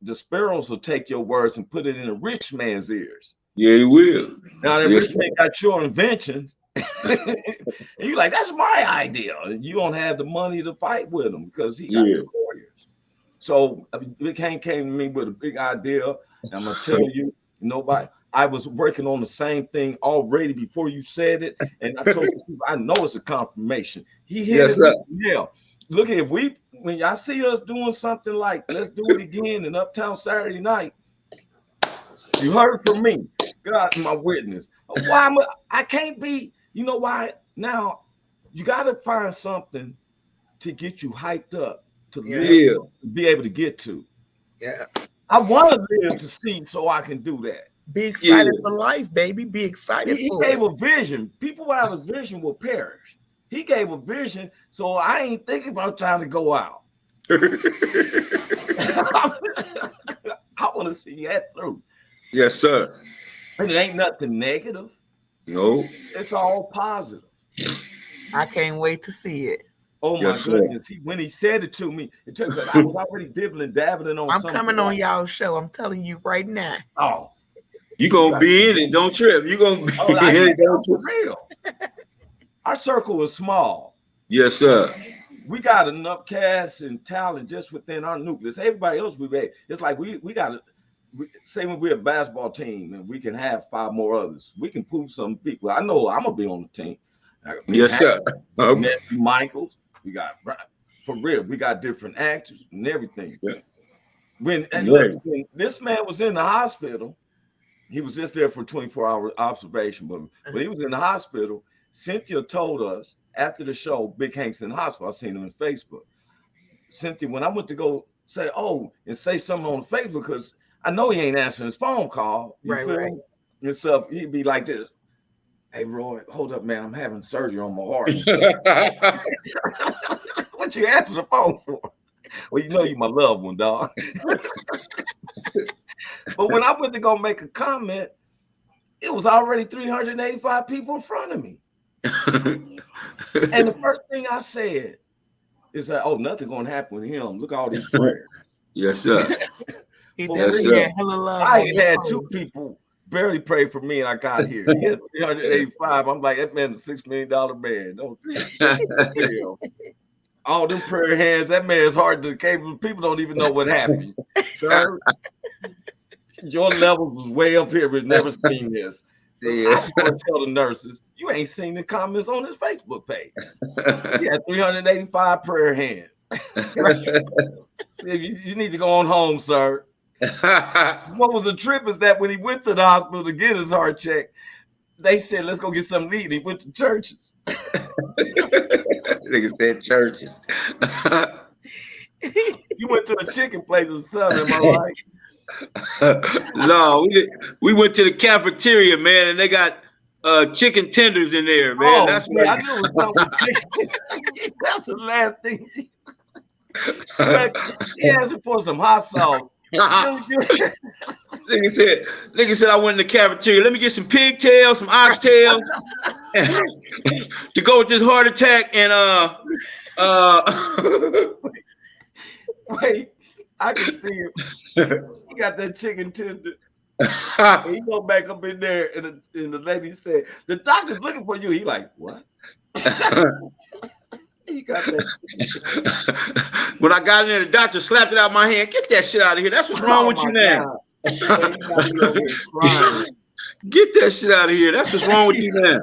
The sparrows will take your words and put it in a rich man's ears. Yeah, he will. Now the rich man got your inventions. And you're like, that's my idea. And you don't have the money to fight with him because he got the warriors. So Big Hank came to me with a big idea. And I'm gonna tell you, I was working on the same thing already before you said it, and I told you, I know it's a confirmation. He hit it. Yeah. Look, when y'all see us doing something like Let's Do It Again in Uptown Saturday Night, you heard from me. God, my witness. Why I can't be? You know why? Now you got to find something to get you hyped up to live, be able to get to. Yeah. I want to live to see so I can do that. Be excited for life, baby. Be excited. He gave a vision. People without a vision will perish. He gave a vision, so I ain't thinking about trying to go out. I want to see that through. Yes, sir. And it ain't nothing negative. No. It's all positive. I can't wait to see it. Oh my goodness. When he said it to me, it took I was already dabbling on I'm coming on y'all's show. I'm telling you right now. Oh. You gonna be in it, don't trip. You gonna be in it, don't trip. Real. Our circle is small. Yes, sir. We got enough cast and talent just within our nucleus. Everybody else it's like we got to say when we're a basketball team and we can have 5 more others. We can prove some people. I know I'm gonna be on the team. Yes, sir. Michaels. We got for real. We got different actors and everything. Yeah. When this man was in the hospital. He was just there for 24-hour observation, but when he was in the hospital, Cynthia told us after the show, Big Hank's in the hospital. I seen him on Facebook. Cynthia, when I went to go say something on Facebook, because I know he ain't answering his phone call. Right. And stuff, he'd be like this. Hey, Roy, hold up, man. I'm having surgery on my heart. What you answer the phone for? Well, you know you my loved one, dog. But when I went to go make a comment, it was already 385 people in front of me. And the first thing I said is that, nothing gonna happen with him. Look at all these prayers. Yes, sir. I had 2 people barely prayed for me and I got here. He had 385. I'm like, that man's a $6 million man. Don't real. All them prayer hands, that man's hard to cable. People don't even know what happened. Sir, your level was way up here. We've never seen this. Yeah. I was going to tell the nurses, you ain't seen the comments on his Facebook page. He had 385 prayer hands. You need to go on home, sir. What was the trip is that when he went to the hospital to get his heart checked, they said, let's go get something to eat. He went to churches. Nigga said churches. You went to a chicken place or something, am I right? No, we went to the cafeteria, man, and they got chicken tenders in there, man. Oh, that's what I knew it was something chicken. That's the last thing. He asked for some hot sauce. Nigga said I went in the cafeteria. Let me get some pigtails, some oxtails, to go with this heart attack. And wait, I can see him. He got that chicken tender. He go back up in there, and the lady said, "The doctor's looking for you." He like, what? He got that. When I got in there, the doctor slapped it out of my hand. Get that shit out of here. That's what's wrong with you now. Get that shit out of here. That's what's wrong with you now.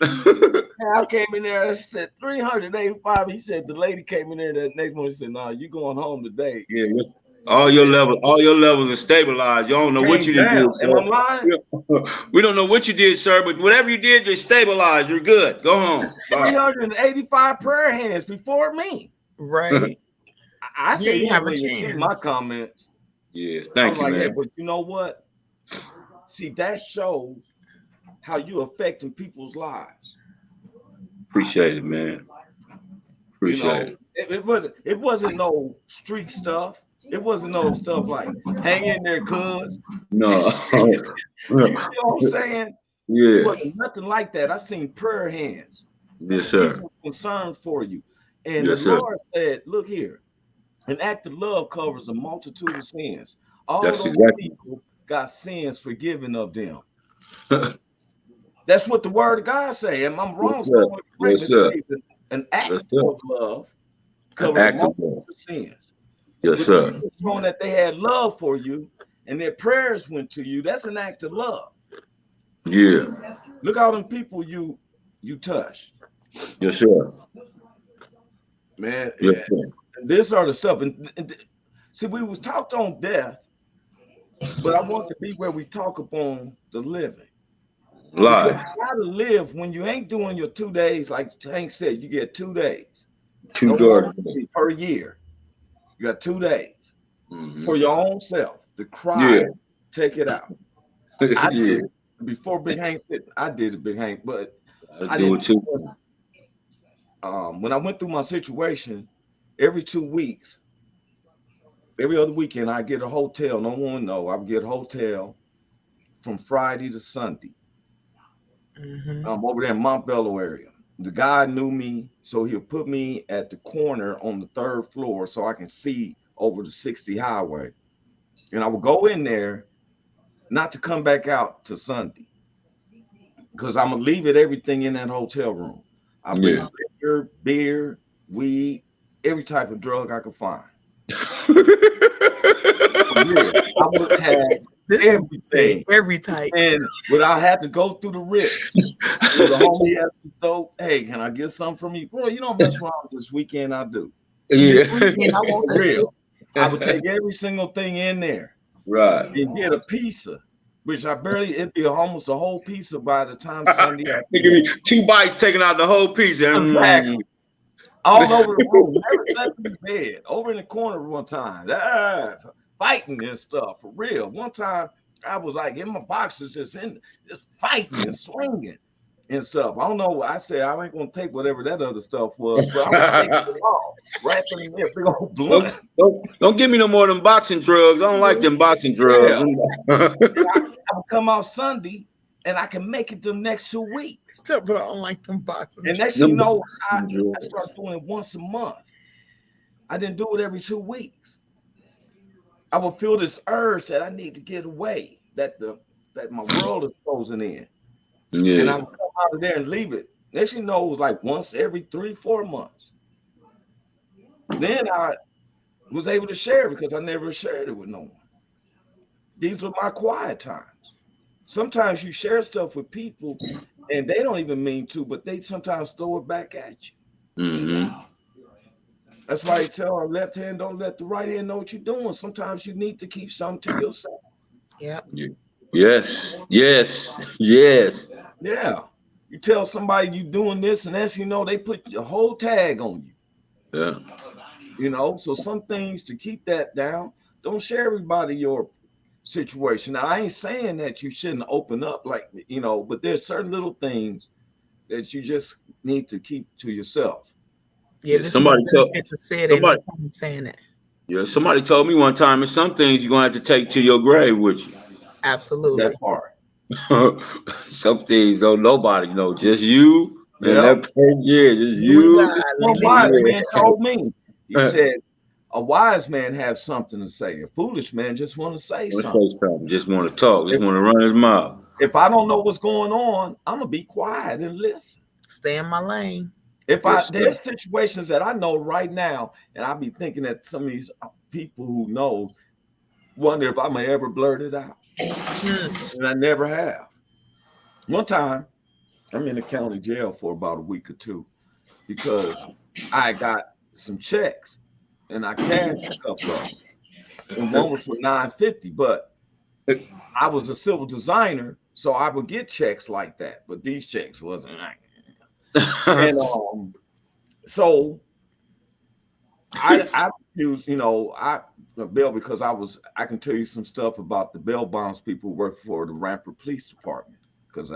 I came in there and said 385. He said the lady came in there that next morning and said, "No, you going home today." Yeah, all your levels are stabilized. You don't know what you did. Am I lying? We don't know what you did, sir, but whatever you did, you're stabilized. You're good. Go home. 385 prayer hands before me. Right. I said you have a chance. See my comments. Yeah, thank you, man. Hey, but you know what? See, that shows how you affecting people's lives. Appreciate it, man. Appreciate it. It wasn't no street stuff. It wasn't no stuff like hang in there, cuz. No. You know what I'm saying? Yeah. It wasn't nothing like that. I seen prayer hands. Yes, sir. People concerned for you. And yes, the Lord said, look here, an act of love covers a multitude of sins. All those people got sins forgiven of them. That's what the word of God say. And I'm wrong. Yes, sir. An act of love covers a multitude of sins. Yes, sir. Showing that they had love for you and their prayers went to you. That's an act of love. Yeah. Look how them people you touched. Yes, sir. Man. Yes, sir. This are the stuff. And see, we was talked on death, but I want to be where we talk upon the living. Live. You gotta live when you ain't doing your 2 days, like Hank said, you get 2 days. 2 days per year. You got 2 days for your own self to cry, take it out. I did it. Before Big Hank said, I did it, Big Hank, but I didn't do it. When I went through my situation, every 2 weeks, every other weekend, I get a hotel. No one know. I would get a hotel from Friday to Sunday. Over there in Montbello area. The guy knew me, so he'll put me at the corner on the 3rd floor so I can see over the 60 highway. And I would go in there, not to come back out to Sunday, because I'm gonna leave everything in that hotel room. I bring liquor, beer, weed, every type of drug I could find. I would have everything, every type, and without having to go through the risk. The homie has to go, hey, can I get something from you, bro? You don't mess around this weekend. I do. Yeah, this weekend, I want that real. I would take every single thing in there, right, and get a pizza, which I barely. It'd be almost a whole pizza by the time Sunday. Give me 2 bites, taking out the whole pizza. Exactly. All over the room, never slept in the bed. Over in the corner one time, fighting and stuff for real. One time I was like in my boxers, just fighting and swinging and stuff. I don't know. I said I ain't gonna take whatever that other stuff was, but I was taking it all, wrapping in there, big old blunt. Don't give me no more of them boxing drugs. I don't like them boxing drugs. I would come out Sunday. And I can make it the next 2 weeks. But I don't like them boxing. And next thing you know, I start doing it once a month. I didn't do it every 2 weeks. I would feel this urge that I need to get away, that the that my world is closing in. Yeah. And I would come out of there and leave it. Next you know, it was like once every 3-4 months. Then I was able to share because I never shared it with no one. These were my quiet times. Sometimes you share stuff with people and they don't even mean to, but they sometimes throw it back at you. Mm-hmm. That's why you tell our left hand, don't let the right hand know what you're doing. Sometimes you need to keep something to yourself. Yep. Yes. Yes. Yes. Yeah. You tell somebody you doing this and that's, you know, they put a whole tag on you. Yeah. You know, so some things to keep that down. Don't share everybody your situation. Now, I ain't saying that you shouldn't open up, like, you know, but there's certain little things that you just need to keep to yourself. Yeah, this Somebody is told to say it. somebody. Ain't no saying it. Yeah, somebody told me one time, there's some things you're gonna have to take to your grave with you. Absolutely. That part. Some things don't nobody know, just you and Yeah. that person. Yeah, just You you. got One it. wise Yeah. man told me, he said, a wise man has something to say. A foolish man just want to say Want to something. say something? Just want to talk. Just If, want to run his mouth. if I don't know what's going on, I'm gonna be quiet and listen. Stay in my lane. If Yes, there's situations that I know right now, and I'll be thinking that some of these people who know wonder if I'm gonna ever blurt it out. And I never have. One time, I'm in the county jail for about a week or two because I got some checks and I cashed a couple of them. And one was for $950, but I was a civil designer, so I would get checks like that. But these checks wasn't like and so I refused, you know, bail because I can tell you some stuff about the bail bonds people who work for the Rampart Police Department. Because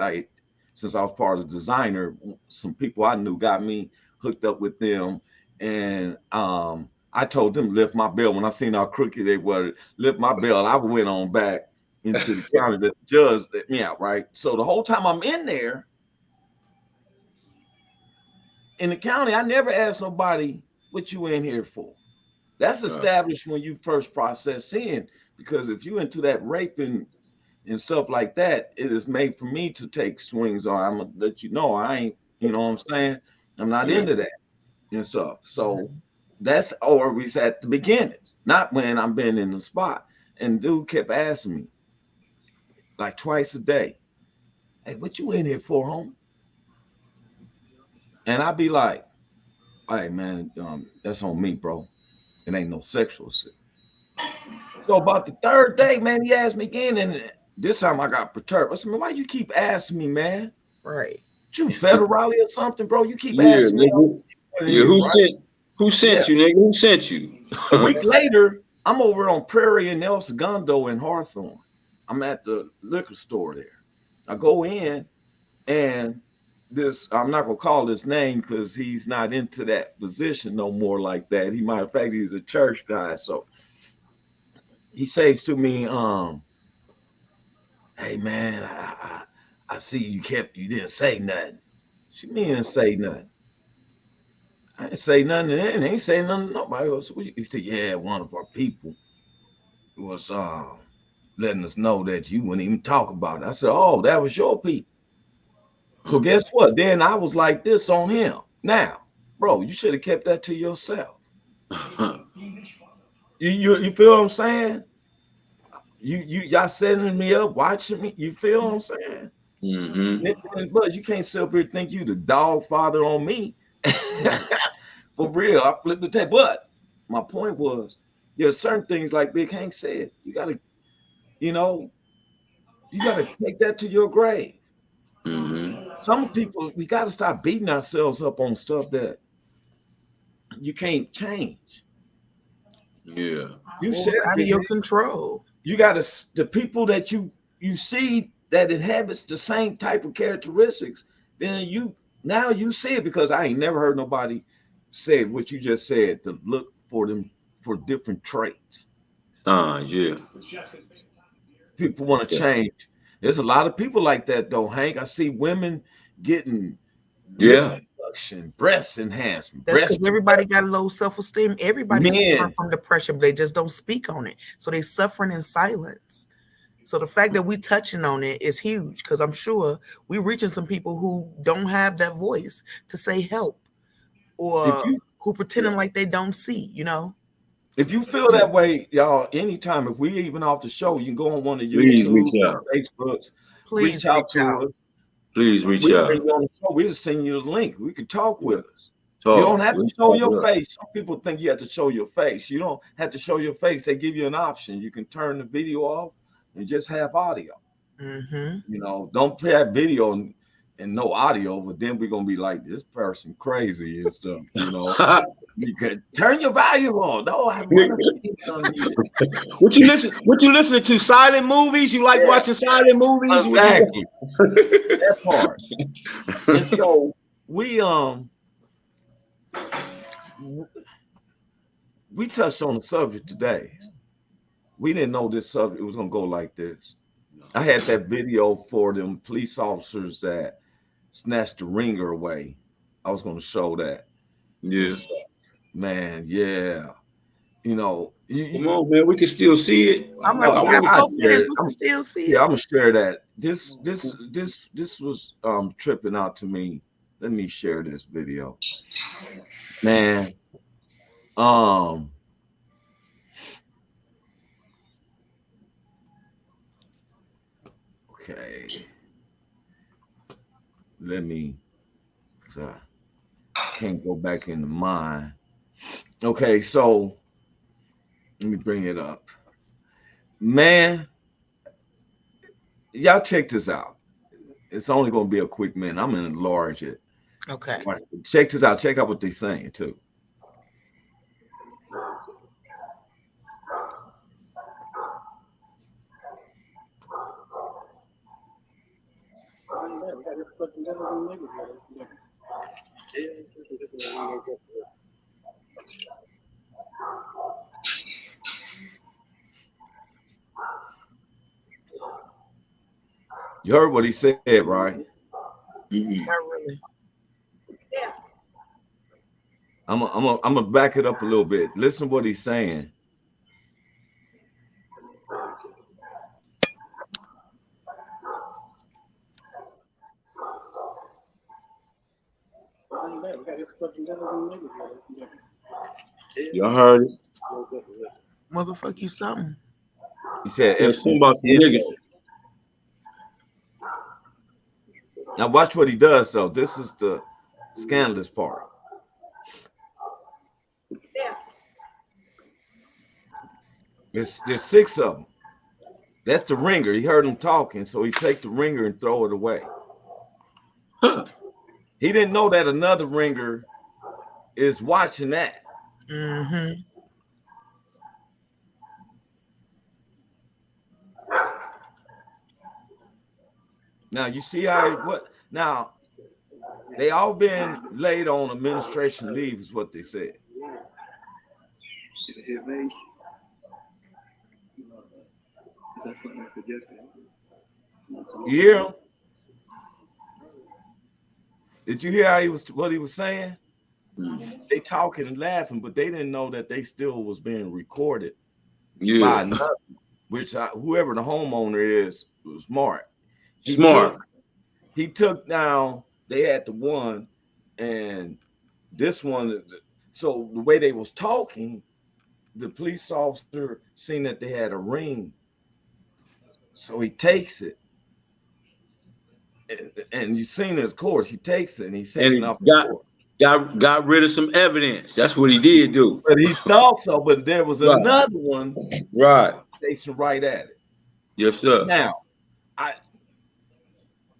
since I was part of the designer, some people I knew got me hooked up with them. And I told them to lift my bail. When I seen how crooked they were, lift my bail. I went on back into the county that the judge let me out, right? So the whole time I'm in there, in the county, I never asked nobody what you in here for. That's established when you first process in, because if you into that raping and stuff like that, it is made for me to take swings on. I'm gonna let you know I ain't, you know what I'm saying? I'm not into that and stuff. So that's always at the beginnings, not when I'm been in the spot. And dude kept asking me like twice a day, hey, what you in here for, homie? And I'd be like, hey man, that's on me, bro. It ain't no sexual shit. So about the third day, man, he asked me again, and this time I got perturbed. I said, man, why you keep asking me, man? Right. You federally or something, bro? You keep Yeah, asking me. nigga. Yeah, who sent you, nigga? Who sent you? A week later, I'm over on Prairie and El Segundo in Hawthorne. I'm at the liquor store there. I go in, and this, I'm not gonna call his name because he's not into that position no more like that. He might, in fact, he's a church guy. So he says to me, hey man, I see you didn't say nothing. She didn't say nothing. I didn't say nothing, and ain't say nothing to nobody else. He said, yeah, one of our people was letting us know that you wouldn't even talk about it. I said, oh, that was your people. So guess what? Then I was like this on him. Now, bro, you should have kept that to yourself. You feel what I'm saying? Y'all setting me up, watching me. You feel what I'm saying? Mm-hmm. But you can't sit up here and think you the dog father on me. For real, I flipped the tape. But my point was, there's certain things like Big Hank said. You gotta, you gotta take that to your grave. Mm-hmm. Some people, we gotta stop beating ourselves up on stuff that you can't change. Yeah. You Well, said it's out of your control. You gotta, the people that you see that inhabits the same type of characteristics, then you see it, because I ain't never heard nobody say what you just said, to look for them for different traits. Yeah. People want to change. There's a lot of people like that though, Hank. I see women getting reduction, breast enhancement. That's because everybody got a low self-esteem. Everybody's suffering from depression, but they just don't speak on it. So they're suffering in silence. So the fact that we touching on it is huge because I'm sure we reaching some people who don't have that voice to say help or who pretending like they don't see, you know. If you feel that way, y'all, anytime, if we even off the show, you can go on one of Please YouTube, reach out. Facebooks, Please reach out to us. Please reach We out. bring you on the show. We just send you the link. We can talk with us. Talk. You don't have to show your Talk. face. Some people think you have to show your face. You don't have to show your face. They give you an option. You can turn the video off and just have audio. Mm-hmm. You know, don't play that video and no audio, but then we're gonna be like, this person crazy and stuff. You know, you could turn your volume on. No, I What you listening to? Silent movies? You like watching silent movies? Exactly. That part. And so we touched on the subject today. We didn't know this subject was gonna go like this. I had that video for them police officers that snatched the ringer away. I was gonna show that. Yeah. Man, yeah. You know, come on, man. We can still see it. I'm like, we got 4 minutes. We can still see it. Yeah, I'm gonna share that. This was tripping out to me. Let me share this video. Man. Okay. Let me. So I can't go back into mine. Okay, so let me bring it up. Man, y'all check this out. It's only gonna be a quick minute. I'm gonna enlarge it. Okay. Right. Check this out. Check out what they're saying too. You heard what he said, right? Not really. I'm gonna back it up a little bit. Listen to what he's saying. Y'all heard it. Motherfuck you something. He said, niggas. Now watch what he does though. This is the scandalous part. There's 6 of them. That's the ringer. He heard him talking, so he take the ringer and throw it away. He didn't know that another ringer is watching that. Mm-hmm. Now you see how now they all been laid on administration leave is what they said. You hear him? Did you hear what he was saying? They talking and laughing, but they didn't know that they still was being recorded. Yeah. By nothing, which whoever the homeowner is was smart. He took down. They had the one, and this one. So the way they was talking, the police officer seen that they had a ring. So he takes it, and you seen it, of course. He takes it and he's taking off. Got rid of some evidence. That's what he did do. But he thought so. But there was another one, right, facing right at it. Yes, sir. Now,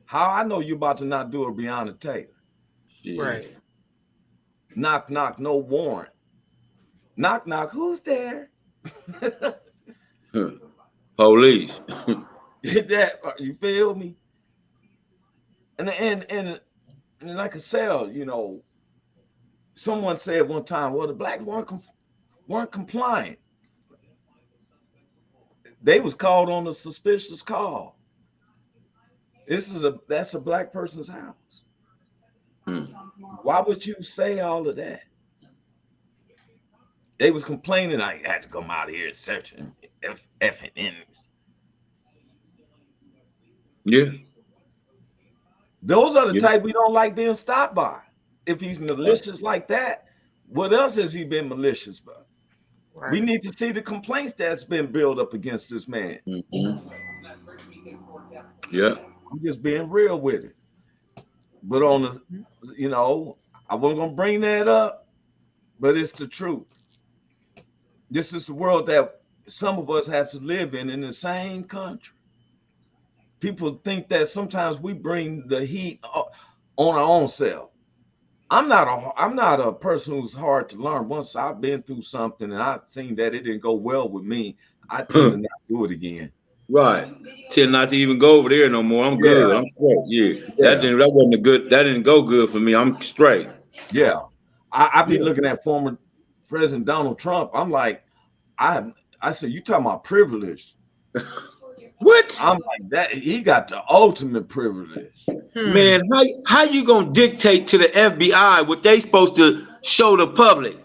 how I know you about to not do a Breonna Taylor? Right. Knock, knock, no warrant. Knock, knock, who's there? Police. That you feel me? And like I said, you know, someone said one time, well, the black weren't compliant. They was called on a suspicious call. That's a black person's house. Why would you say all of that? They was complaining I had to come out here and search effing in. Yeah. Those are the Yeah. type we don't like being stopped by. If he's malicious like that, what else has he been malicious about? Right. We need to see the complaints that's been built up against this man. Mm-hmm. Yeah. I'm just being real with it. But on the, you know, I wasn't gonna bring that up, but it's the truth. This is the world that some of us have to live in the same country. People think that sometimes we bring the heat on our own self. I'm not a person who's hard to learn. Once I've been through something and I've seen that it didn't go well with me, I tend to not do it again. Right. Tend not to even go over there no more. I'm Yeah, good. I'm straight. Yeah. yeah, That wasn't a good. That didn't go good for me. I'm straight. yeah. I be Yeah. looking at former President Donald Trump. I'm like, I said, you talking about privilege? What? I'm like that. He got the ultimate privilege. Man, how you gonna dictate to the FBI what they supposed to show the public?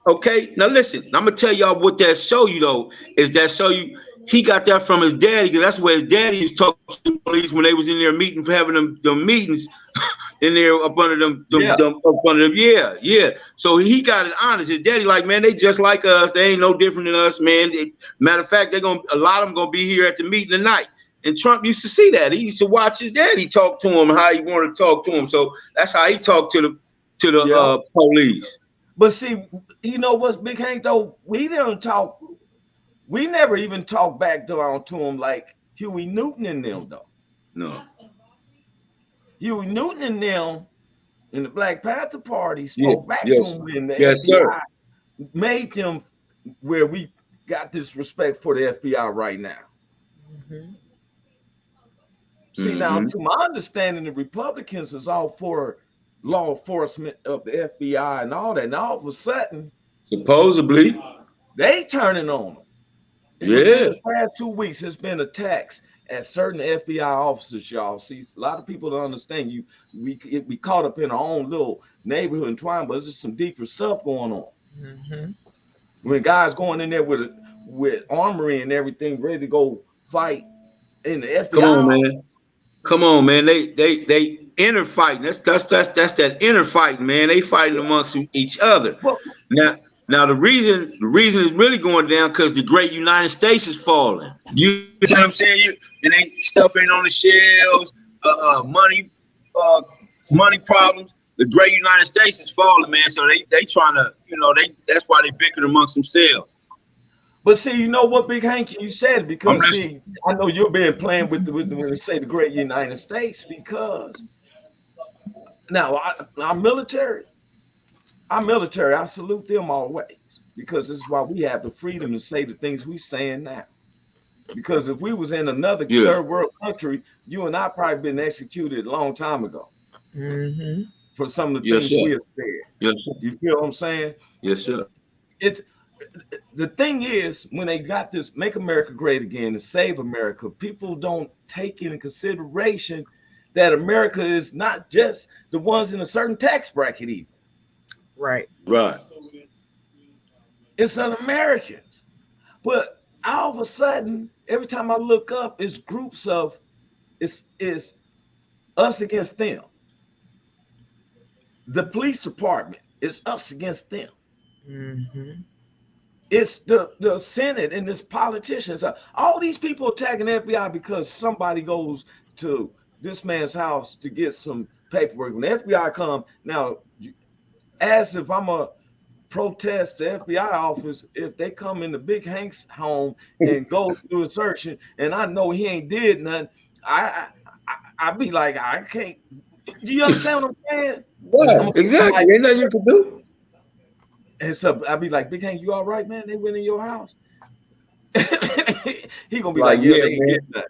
Okay, now listen, I'm gonna tell y'all what that show you though is that show you he got that from his daddy because that's where his daddy used to talk to the police when they was in there meeting for having them meetings in there up under them, Yeah. up under them. Yeah. So he got it honest. His daddy like, man, they just like us. They ain't no different than us, man. Matter of fact, a lot of them gonna be here at the meeting tonight. And Trump used to see that. He used to watch his daddy talk to him, how he wanted to talk to him. So that's how he talked to the police. But see, you know what's Big Hank though? We didn't talk. We never even talked back down to him like Huey Newton and them though. No. Huey Newton and them in the Black Panther Party spoke back yes. to him when the Yes, FBI sir. made them where we got this respect for the FBI right now. See, now, to my understanding, the Republicans is all for law enforcement of the FBI and all that. And all of a sudden, Supposedly. they turning on them. Yeah. The past 2 weeks, there's been attacks at certain FBI officers, y'all. See, a lot of people don't understand you. We caught up in our own little neighborhood and trying, but there's some deeper stuff going on. When guys going in there with armory and everything, ready to go fight in the FBI. Come on, man. They inner fighting. That's that inner fighting, man. They fighting amongst each other. Well, now the reason is really going down because the great United States is falling. You see what I'm saying? Stuff ain't on the shelves. Money problems. The great United States is falling, man. So they trying to, that's why they bicker amongst themselves. But see, you know what, Big Hank, you said, because see, I know you've been playing with when they say the great United States, because now our military, I salute them always, because this is why we have the freedom to say the things we saying now. Because if we was in another third world country, you and I probably been executed a long time ago for some of the things we have said. Yes, you feel what I'm saying? Yes, sir. The thing is, when they got this Make America Great Again and Save America, people don't take into consideration that America is not just the ones in a certain tax bracket even. Right. It's an Americans. But all of a sudden, every time I look up, it's groups of, it's us against them. The police department is us against them. It's the Senate and this politicians. All these people attacking the FBI because somebody goes to this man's house to get some paperwork. When the FBI come, now, as if I'm a protest the FBI office, if they come into Big Hank's home and go through a search, and I know he ain't did nothing, I be like, I can't. Do you understand what I'm saying? Yeah, exactly. Ain't nothing you can do. And so I'd be like, Big Hank, you all right, man? They went in your house. He gonna be like, yeah, they ain't get nothing.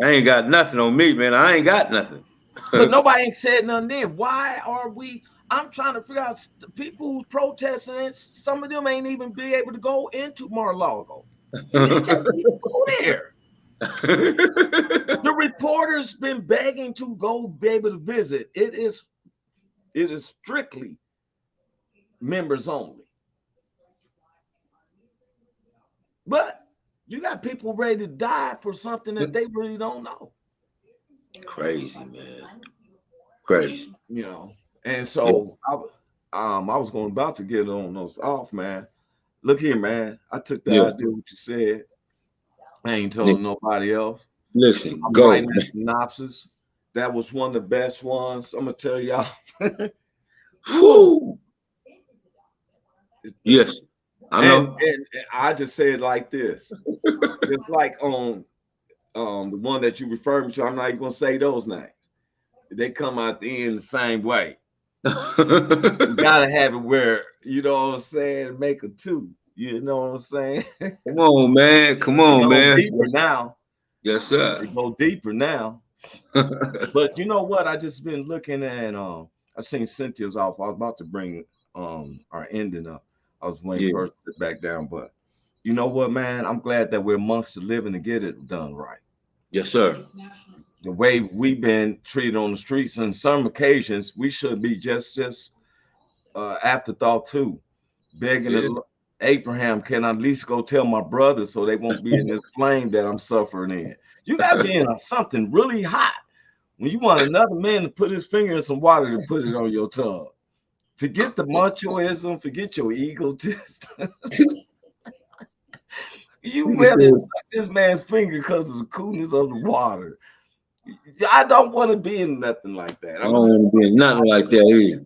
I ain't got nothing on me, man. I ain't got nothing. But nobody ain't said nothing then. Why are we? I'm trying to figure out the people who's protesting. Some of them ain't even be able to go into Mar-a-Lago. They can't even go there. The reporter's been begging to go be able to visit. It is strictly members only. But You got people ready to die for something that they really don't know. Crazy, man. Crazy. You know. And so I was going about to get on those off, man. Look here, man. I took the idea what you said. I ain't told nobody else. Listen, I'm go. writing that synopsis. That was one of the best ones. I'm gonna tell y'all. Woo. Yes, I know. And I just say it like this. It's like on the one that you referred me to. I'm not even gonna say those names. They come out the end the same way. You gotta have it where, you know what I'm saying, make a two. You know what I'm saying? Come on, man. Come on, man. Deeper now. Yes, sir. They go deeper now. But you know what? I just been looking at I seen Cynthia's off. I was about to bring our ending up. I was waiting for her to sit back down. But you know what, man? I'm glad that we're amongst the living to get it done right. Yes, sir. The way we've been treated on the streets, on some occasions, we should be just afterthought too. Begging Abraham, can I at least go tell my brother so they won't be in this flame that I'm suffering in? You got to be in something really hot when you want another man to put his finger in some water to put it on your tongue. Forget the machoism, forget your egotist. You really suck this man's finger because of the coolness of the water. I don't want to be in nothing like that. I don't want to be in nothing like that either.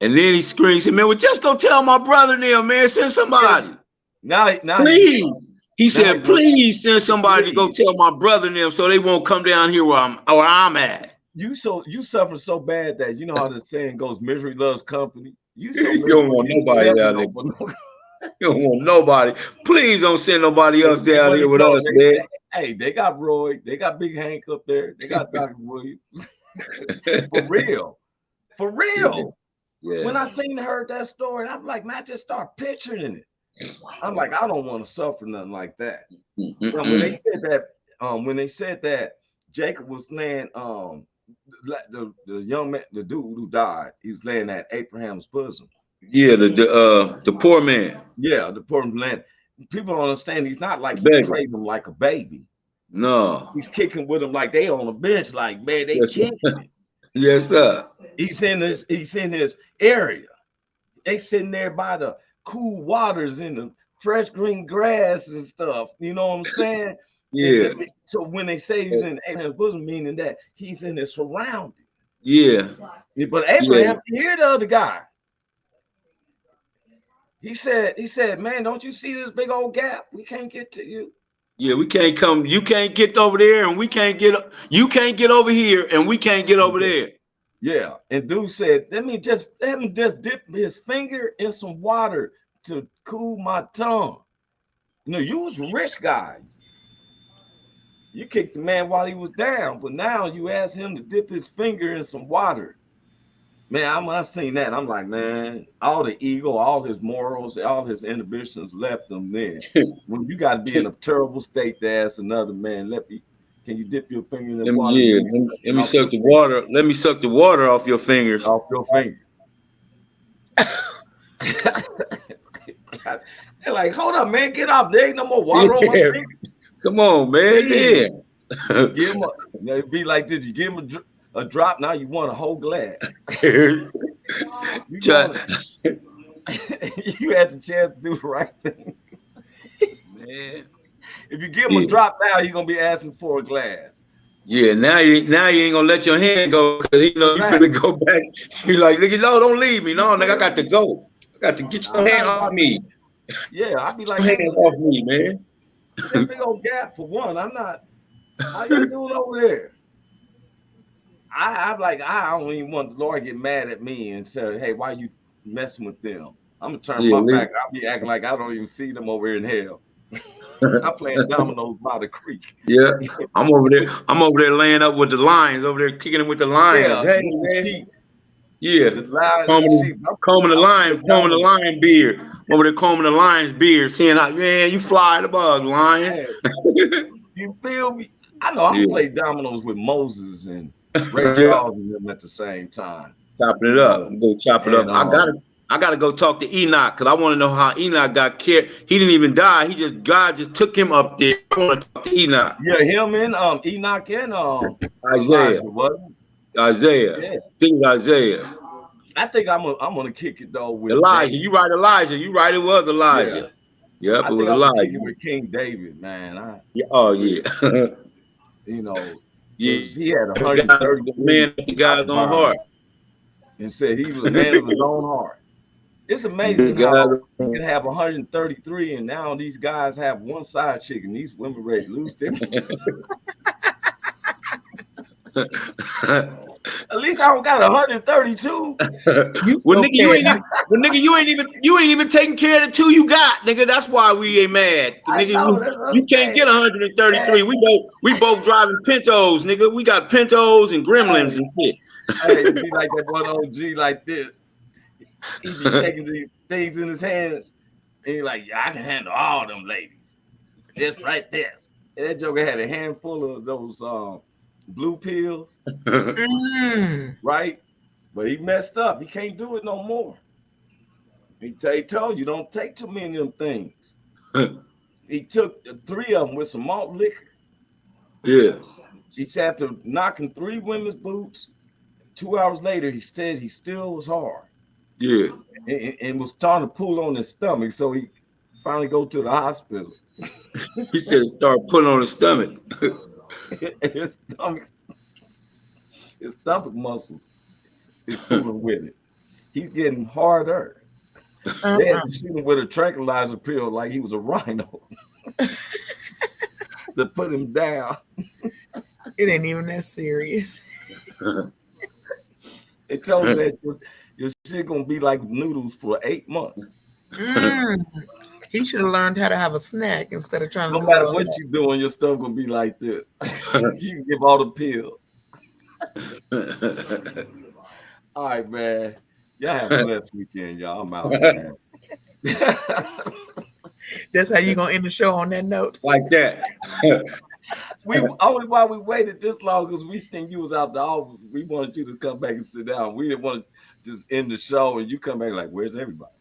And then he screams, man, well, just go tell my brother now, man, send somebody. Now, please. He said, please send somebody to go tell my brother and them so they won't come down here where I'm at. You suffer so bad that you know how the saying goes, misery loves company. You don't want nobody down there. You don't want nobody. Please don't send nobody else down here with us, man. Hey, they got Roy, they got Big Hank up there, they got Dr. Williams. For real. For real. Yeah. When I heard that story, I'm like, man, I just start picturing it. I'm like, I don't want to suffer nothing like that. When they said that Jacob was laying, the young man, the dude who died, he's laying at Abraham's bosom. Yeah, the poor man. Yeah, the poor man. People don't understand. He's not like he's trading him like a baby. No, he's kicking with him like they on the bench. Like, man, they kicking it. Yes, sir. He's in his area. They sitting there by the cool waters and the fresh green grass and stuff. You know what I'm saying? Yeah. So when they say he's in Abraham's bosom, meaning that he's in his surrounding. Yeah. But Abraham, hear the other guy. He said, man, don't you see this big old gap? We can't get to you. Yeah, we can't come. You can't get over there, and we can't get. You can't get over here, and we can't get over there. Yeah, and dude said, let me just dip his finger in some water to cool my tongue. You know, you was a rich guy. You kicked the man while he was down, but now you ask him to dip his finger in some water. Man, I seen that. I'm like, man, all the ego, all his morals, all his inhibitions left him there. When you got to be in a terrible state to ask another man, can you dip your finger in the water? Yeah, let me suck the water. Let me suck the water off your fingers. Off your finger. They're like, hold up, man, get off. There ain't no more water on my finger. Come on, man. Yeah. Give him it'd be like this. You give him a drop, now you want a whole glass. You had the chance to do the right thing. Man. If you give him a drop now, he's gonna be asking for a glass. Yeah, now you ain't gonna let your hand go because you know you're gonna go back. You're like, nigga, no, don't leave me. No, nigga, I got to go. I got to get your hand off me. Yeah, I'd be like, hand off me, man. That big old gap for one. I'm not. How you doing over there? I'm like, I don't even want the Lord to get mad at me and say, hey, why you messing with them? I'm gonna turn my back. I'll be acting like I don't even see them over here in hell. I'm playing dominoes by the creek. Yeah, I'm over there laying up with the lions, over there kicking them with the lions. Yeah, hey, man. Yeah, combing the lion beard. Over there combing the lion's beard, seeing how, man, you fly the bug, lion. You feel me? I know I played dominoes with Moses and Ray Charles and them at the same time. Chopping it up. Go chop it up. I gotta go talk to Enoch because I want to know how Enoch got killed. He didn't even die. God just took him up there. I want to talk to Enoch. Yeah, him and Enoch and Isaiah. Elijah, wasn't Isaiah. it? Yeah. I think it's Isaiah. I think I'm gonna kick it though with Elijah. David. You right, Elijah. You right. It was Elijah. Yep, I it was think I'm gonna kick Elijah. it with King David, man. Oh yeah. You know, Yeah. he had 130 man of the God's own heart, and said he was a man of his own heart. It's amazing how you can have 133 and now these guys have one side chick and these women ready to lose their At least I don't got 132. Well, nigga, you ain't even taking care of the two you got, nigga. That's why we ain't mad. Nigga, you can't get 133. We both driving Pintos, nigga. We got Pintos and Gremlins and shit. Hey, it'd be like that one OG like this. He be shaking these things in his hands, and he's like, "Yeah, I can handle all them ladies. This right there." And that joker had a handful of those blue pills, right? But he messed up. He can't do it no more. He told you don't take too many of them things. He took 3 of them with some malt liquor. Yeah. He said after knocking 3 women's boots, 2 hours later, he said he still was hard. Yeah. And was starting to pull on his stomach, so he finally go to the hospital. He said start pulling on his stomach. his stomach muscles is pulling with it. He's getting harder. They had to shoot him with a tranquilizer pill like he was a rhino to put him down. It ain't even that serious. They told him that your shit gonna be like noodles for 8 months. He should have learned how to have a snack instead of trying to. No matter what you doing, your stuff gonna be like this. You can give all the pills. All right, man. Y'all have a blessed weekend, y'all. I'm out, man. That's how you gonna end the show on that note. Like that. We only why we waited this long because we seen you was out the office. We wanted you to come back and sit down. We didn't want to just end the show and you come back like, where's everybody?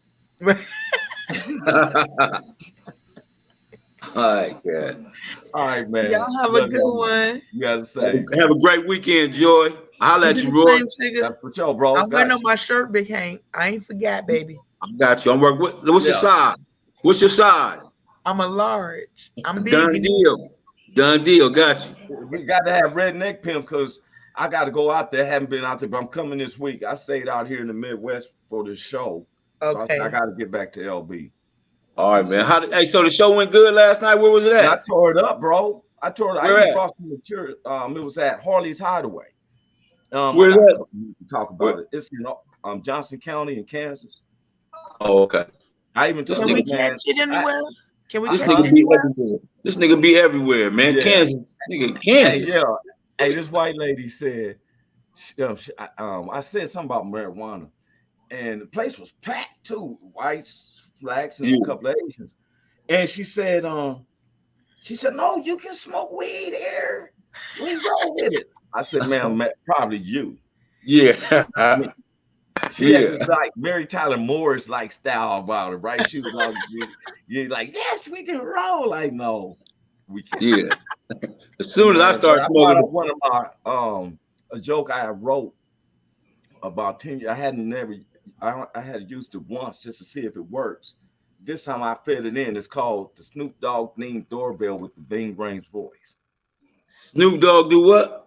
All right, God. All right, man. Y'all have a good one. You gotta say. Have a great weekend, Joy. I'll let you, Roy. That's for sure, bro. I'm wearing on my shirt, Big Hank. I ain't forgot, baby. I got you. I'm working with. What's your size? What's your size? I'm a large. I'm big. Done deal. Done deal. Got you. We got to have redneck pimp because I got to go out there. Haven't been out there, but I'm coming this week. I stayed out here in the Midwest for the show. Okay. So I got to get back to LB. All right, man. Hey, so the show went good last night. Where was it at? I tore it up, bro. I tore it. Where I at? crossed the material. It was at Harley's Hideaway. Where's that? Talk about it. It's in Johnson County in Kansas. Oh, okay. I even told Can we him, man, catch it anywhere? Can we This catch it nigga be anywhere? everywhere. This nigga be everywhere, man. Yeah. Kansas, nigga, Hey, Kansas. yeah. Hey, this white lady said, I said something about marijuana, and the place was packed too, whites, blacks, and a couple of Asians. And she said, no, you can smoke weed here. We roll with it. I said, ma'am, probably you. Yeah. She had like Mary Tyler Morris like style about it, right? She was always you're like, yes, we can roll. Like, no, we can't. Yeah. As soon as I start smoking, one of my a joke I wrote about 10 years. I had used it once just to see if it works. This time I fed it in. It's called the Snoop Dogg themed doorbell with the Bing Range voice. Snoop Dogg do what?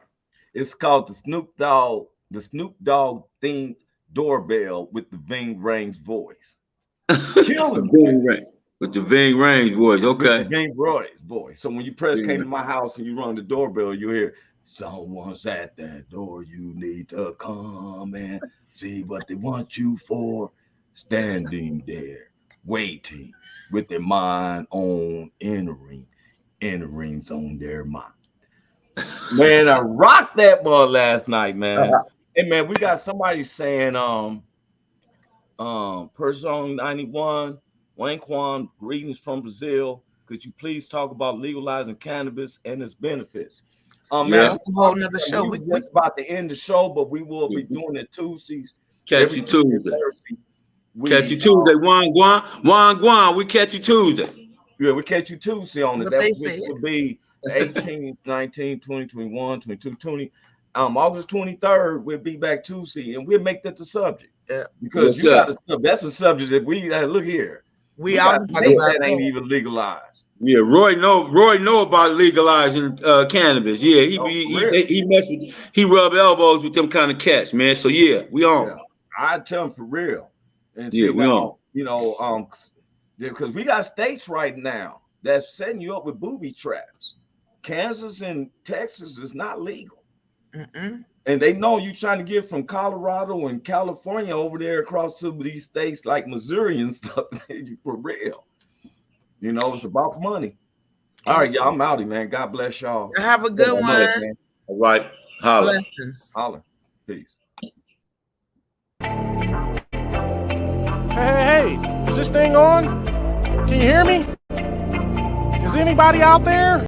It's called the Snoop Dogg themed doorbell with the Ving Range voice. With the Ving Range voice, okay. Ving Range voice. So when you press came to my house and you rung the doorbell, you hear someone's at that door. You need to come and see what they want you for. Standing there, waiting with their mind on enterings on their mind. Man, I rocked that ball last night, man. Hey man, we got somebody saying person 91, Wayne Kwan, greetings from Brazil. Could you please talk about legalizing cannabis and its benefits? Man, that's a whole nother show. We just about to end the show, but we will be doing it Tuesdays. Catch you Tuesday. Catch you Tuesday, Juan Guan. We catch you Tuesday. Yeah, we catch you Tuesday on it. What That they which said. would be the 18th, 19th, 20, 21, 22, 20. August 23rd, we'll be back Tuesday, and we'll make that the subject. Yeah. Because Yes, you got that's a subject that we look here. We got all states that ain't even legalized. Yeah, Roy know about legalizing cannabis. Yeah, he rub elbows with them kind of cats, man. So yeah, we on. Yeah, I tell him for real. And Yeah, see, we on. you know, because we got states right now that's setting you up with booby traps. Kansas and Texas is not legal. Mm-mm. And they know you trying to get from Colorado and California over there across to these states like Missouri and stuff. For real. You know, it's about money. All right, y'all. I'm outie, man. God bless y'all. Have a good one. Man. All right. Holla. Blessings. Holla. Peace. Hey, is this thing on? Can you hear me? Is anybody out there?